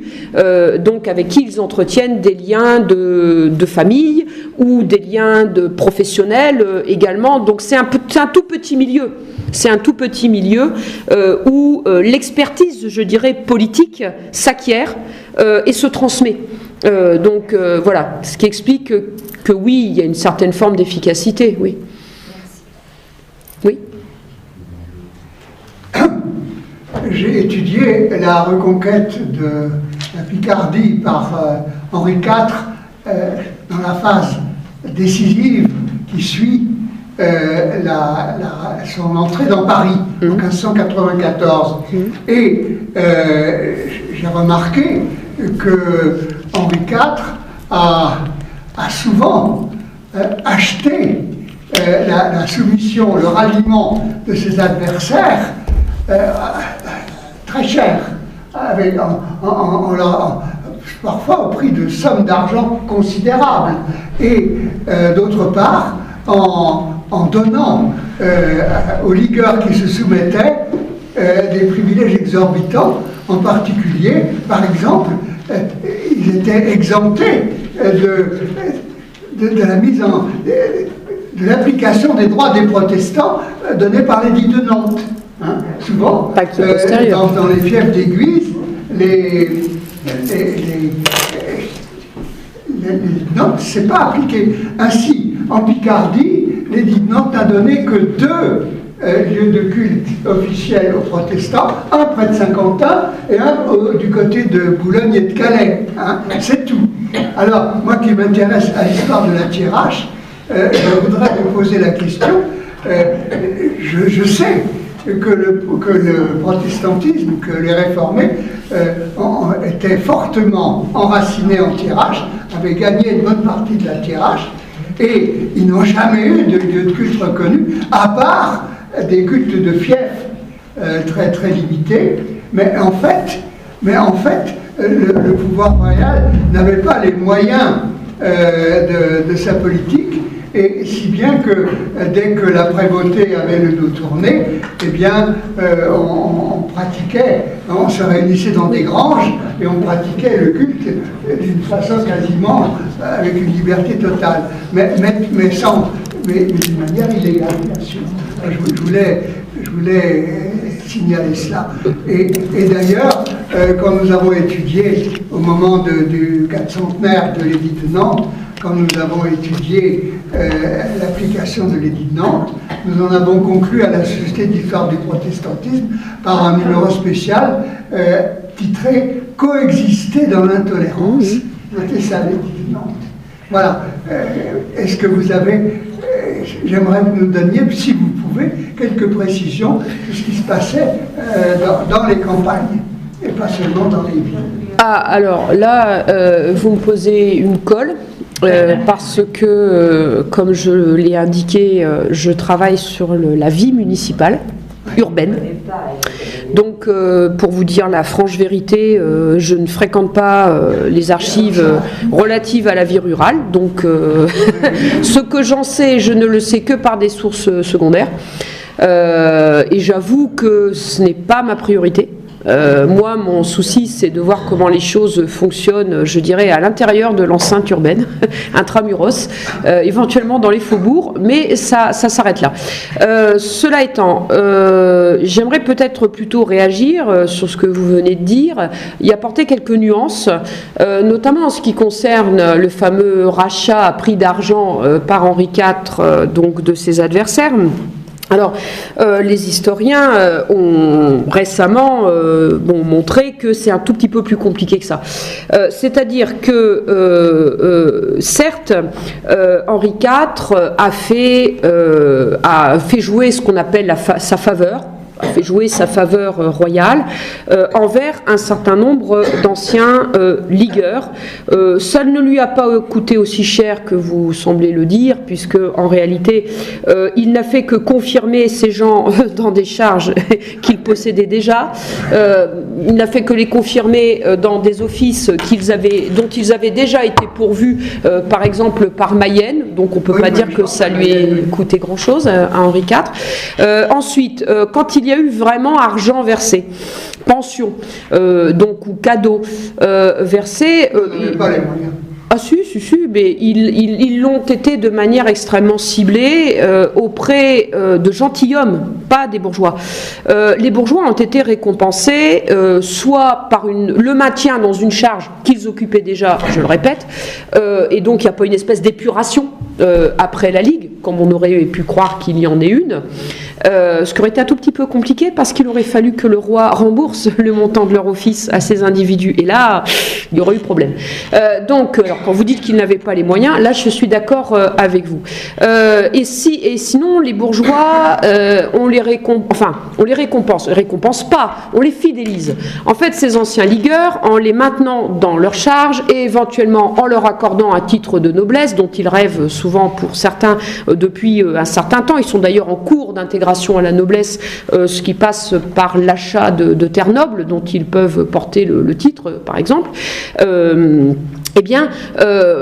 donc avec qui ils entretiennent des liens de famille ou des liens de professionnels également. Donc c'est un tout petit milieu. C'est un tout petit milieu où l'expertise, je dirais, politique s'acquiert et se transmet. Donc voilà, ce qui explique que oui, il y a une certaine forme d'efficacité, oui. Oui. J'ai étudié la reconquête de la Picardie par Henri IV dans la phase décisive qui suit son entrée dans Paris en 1594. Et j'ai remarqué que Henri IV a souvent acheté la soumission, le ralliement de ses adversaires très cher, parfois au prix de sommes d'argent considérables, et d'autre part en donnant aux ligueurs qui se soumettaient des privilèges exorbitants, en particulier, par exemple, ils étaient exemptés de la mise en... de l'application des droits des protestants donnés par l'édit de Nantes. Hein. Souvent, dans les fiefs d'église, les Nantes, c'est pas appliqué. Ainsi, en Picardie, l'édit de Nantes n'a donné que 2 lieux de culte officiels aux protestants, un près de Saint-Quentin et un du côté de Boulogne et de Calais. Hein. C'est tout. Alors, moi qui m'intéresse à l'histoire de la Thiérache, je voudrais vous poser la question. Je sais que le protestantisme, que les réformés étaient fortement enracinés en Thiérache, avaient gagné une bonne partie de la Thiérache, et ils n'ont jamais eu de lieu de culte reconnu, à part des cultes de fief très très limités. Mais en fait, le pouvoir royal n'avait pas les moyens de sa politique. Et si bien que dès que la prévôté avait le dos tourné, eh bien, on se réunissait dans des granges et on pratiquait le culte d'une façon quasiment avec une liberté totale, mais d'une manière illégale, bien sûr. Je voulais signaler cela. Et d'ailleurs, quand nous avons étudié, au moment du 400e de l'édit de Nantes, quand nous avons étudié l'application de l'édit de Nantes, nous en avons conclu à la Société d'histoire du protestantisme par un numéro spécial titré « Coexister dans l'intolérance ». Notez ça, l'édit de Nantes. Voilà. Est-ce que vous avez... J'aimerais que vous nous donniez, si vous pouvez, quelques précisions de ce qui se passait dans les campagnes, et pas seulement dans les villes. Ah, alors là, vous me posez une colle. Parce que, comme je l'ai indiqué, je travaille sur la vie municipale. urbaine. Donc, pour vous dire la franche vérité, je ne fréquente pas les archives relatives à la vie rurale. Donc, ce que j'en sais, je ne le sais que par des sources secondaires. Et j'avoue que ce n'est pas ma priorité. Moi, mon souci, c'est de voir comment les choses fonctionnent, je dirais, à l'intérieur de l'enceinte urbaine, intramuros, éventuellement dans les faubourgs, mais ça s'arrête là. Cela étant, j'aimerais peut-être plutôt réagir sur ce que vous venez de dire, y apporter quelques nuances, notamment en ce qui concerne le fameux rachat à prix d'argent par Henri IV, donc de ses adversaires. Alors, les historiens ont récemment montré que c'est un tout petit peu plus compliqué que ça. C'est-à-dire que, certes, Henri IV a fait jouer ce qu'on appelle sa faveur, a fait jouer sa faveur royale envers un certain nombre d'anciens ligueurs. Ça ne lui a pas coûté aussi cher que vous semblez le dire, puisque en réalité, il n'a fait que confirmer ces gens dans des charges qu'ils possédaient déjà. Il n'a fait que les confirmer dans des offices dont ils avaient déjà été pourvus, par exemple par Mayenne. Donc on ne peut pas dire que ça lui ait coûté grand-chose à Henri IV. Ensuite, quand il y a eu vraiment argent versé, pension, donc ou cadeau versé. Pas les moyens. Ah si, mais ils l'ont été de manière extrêmement ciblée auprès de gentilshommes, pas des bourgeois. Les bourgeois ont été récompensés soit par le maintien dans une charge qu'ils occupaient déjà, je le répète, et donc il n'y a pas une espèce d'épuration après la Ligue, comme on aurait pu croire qu'il y en ait une, ce qui aurait été un tout petit peu compliqué parce qu'il aurait fallu que le roi rembourse le montant de leur office à ces individus, et là, il y aurait eu problème. Donc, alors, quand vous dites qu'ils n'avaient pas les moyens, là, je suis d'accord avec vous. Et sinon, les bourgeois, on les récompense pas, on les fidélise. En fait, ces anciens ligueurs, en les maintenant dans leur charge et éventuellement en leur accordant un titre de noblesse, dont ils rêvent souvent pour certains depuis un certain temps, ils sont d'ailleurs en cours d'intégration à la noblesse, ce qui passe par l'achat de terres nobles, dont ils peuvent porter le titre, par exemple. Eh bien,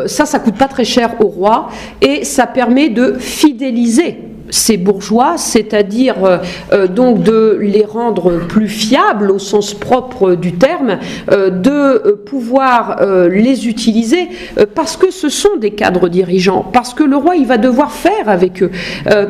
ça coûte pas très cher au roi et ça permet de fidéliser ces bourgeois, c'est-à-dire donc de les rendre plus fiables au sens propre du terme, de pouvoir les utiliser parce que ce sont des cadres dirigeants, parce que le roi il va devoir faire avec eux,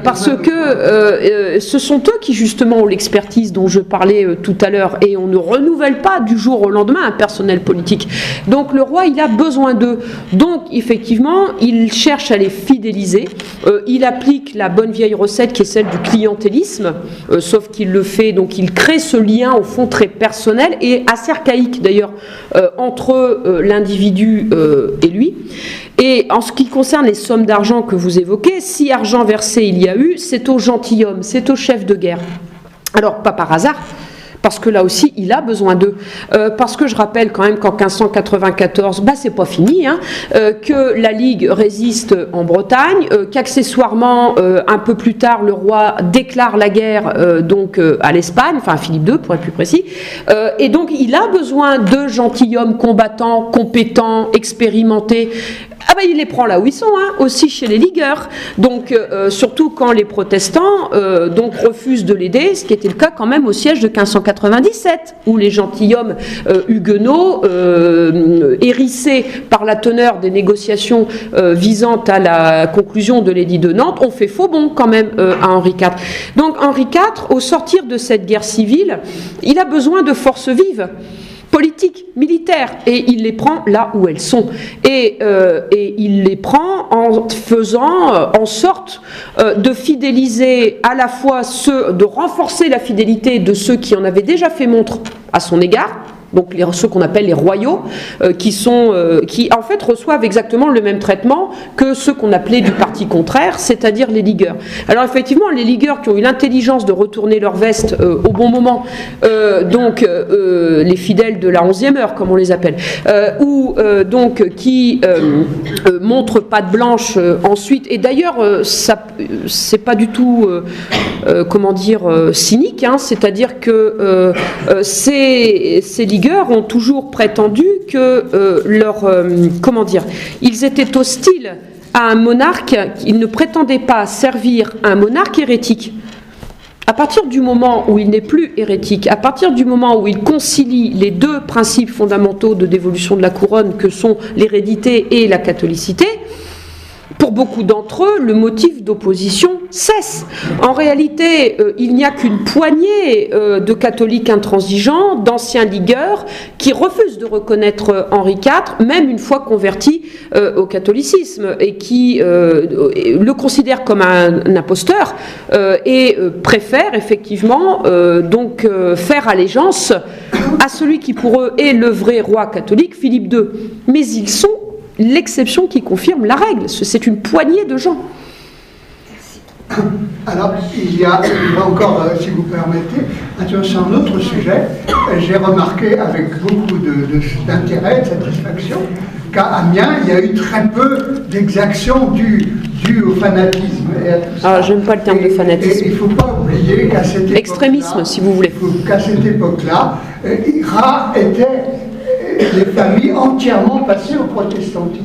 parce que ce sont eux qui justement ont l'expertise dont je parlais tout à l'heure, et on ne renouvelle pas du jour au lendemain un personnel politique. Donc le roi il a besoin d'eux, donc effectivement il cherche à les fidéliser, il applique la bonne vieille recette qui est celle du clientélisme, sauf qu'il le fait, donc il crée ce lien au fond très personnel et assez archaïque d'ailleurs entre l'individu et lui. Et en ce qui concerne les sommes d'argent que vous évoquez, si argent versé il y a eu, c'est au gentilhomme, c'est au chef de guerre. Alors pas par hasard, parce que là aussi, il a besoin d'eux. Parce que je rappelle quand même qu'en 1594, c'est pas fini, que la Ligue résiste en Bretagne, qu'accessoirement, un peu plus tard, le roi déclare la guerre donc à l'Espagne, enfin à Philippe II pour être plus précis, et donc il a besoin de gentilshommes combattants, compétents, expérimentés. Il les prend là où ils sont, aussi chez les ligueurs. Donc, surtout quand les protestants donc refusent de l'aider, ce qui était le cas quand même au siège de 1597, où les gentilshommes huguenots, hérissés par la teneur des négociations visant à la conclusion de l'édit de Nantes, ont fait faux bond quand même à Henri IV. Donc Henri IV, au sortir de cette guerre civile, il a besoin de forces vives, politiques, militaires, et il les prend là où elles sont. Et il les prend en faisant en sorte de fidéliser à la fois de renforcer la fidélité de ceux qui en avaient déjà fait montre à son égard, donc ceux qu'on appelle les royaux, qui en fait reçoivent exactement le même traitement que ceux qu'on appelait du parti contraire, c'est-à-dire les ligueurs. Alors effectivement, les ligueurs qui ont eu l'intelligence de retourner leur veste au bon moment, donc les fidèles de la 11e heure, comme on les appelle, ou donc qui montrent patte blanche ensuite, et d'ailleurs, c'est pas du tout, comment dire, cynique, hein, c'est-à-dire que ces ligueurs ont toujours prétendu que comment dire, ils étaient hostiles à un monarque, ils ne prétendaient pas servir un monarque hérétique. À partir du moment où il n'est plus hérétique, à partir du moment où il concilie les deux principes fondamentaux de dévolution de la couronne que sont l'hérédité et la catholicité, pour beaucoup d'entre eux, le motif d'opposition cesse. En réalité, il n'y a qu'une poignée de catholiques intransigeants, d'anciens ligueurs, qui refusent de reconnaître Henri IV, même une fois convertis au catholicisme, et qui le considèrent comme un imposteur, et préfèrent effectivement donc faire allégeance à celui qui pour eux est le vrai roi catholique, Philippe II. Mais ils sont l'exception qui confirme la règle. C'est une poignée de gens. Alors, il y a encore, si vous permettez, sur un autre sujet, j'ai remarqué avec beaucoup d'intérêt, de satisfaction, qu'à Amiens, il y a eu très peu d'exactions dues au fanatisme. Alors, j'aime pas le terme de fanatisme. Et il ne faut pas oublier qu'à cette époque-là... Extrémisme, si vous voulez. Qu'à cette époque-là, rares étaient les familles entièrement passées au protestantisme.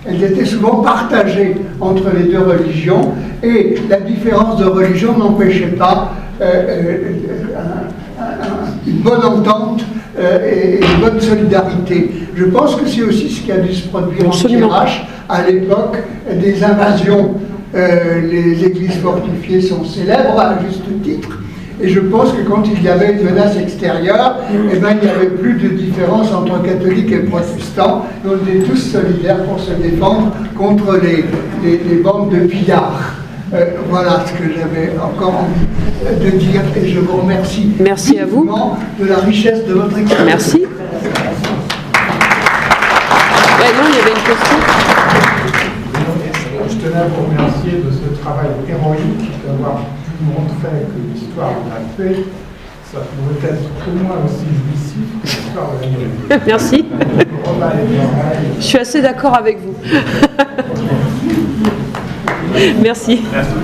Elles étaient souvent partagées entre les deux religions, et la différence de religion n'empêchait pas une bonne entente et une bonne solidarité. Je pense que c'est aussi ce qui a dû se produire en Thiérache à l'époque des invasions. Les églises fortifiées sont célèbres à juste titre. Et je pense que quand il y avait une menace extérieure, eh ben, il n'y avait plus de différence entre catholiques et protestants. On était tous solidaires pour se défendre contre les bandes de pillards. Voilà ce que j'avais encore envie de dire, et je vous remercie. Merci à vous. De la richesse de votre explication. Merci. Non, il y avait une question. Je tenais à vous remercier de ce travail héroïque d'avoir montrer que l'histoire de la paix, ça pourrait être au moins aussi jouissif que l'histoire de la guerre. Merci. Je suis assez d'accord avec vous. Merci. Merci. Merci.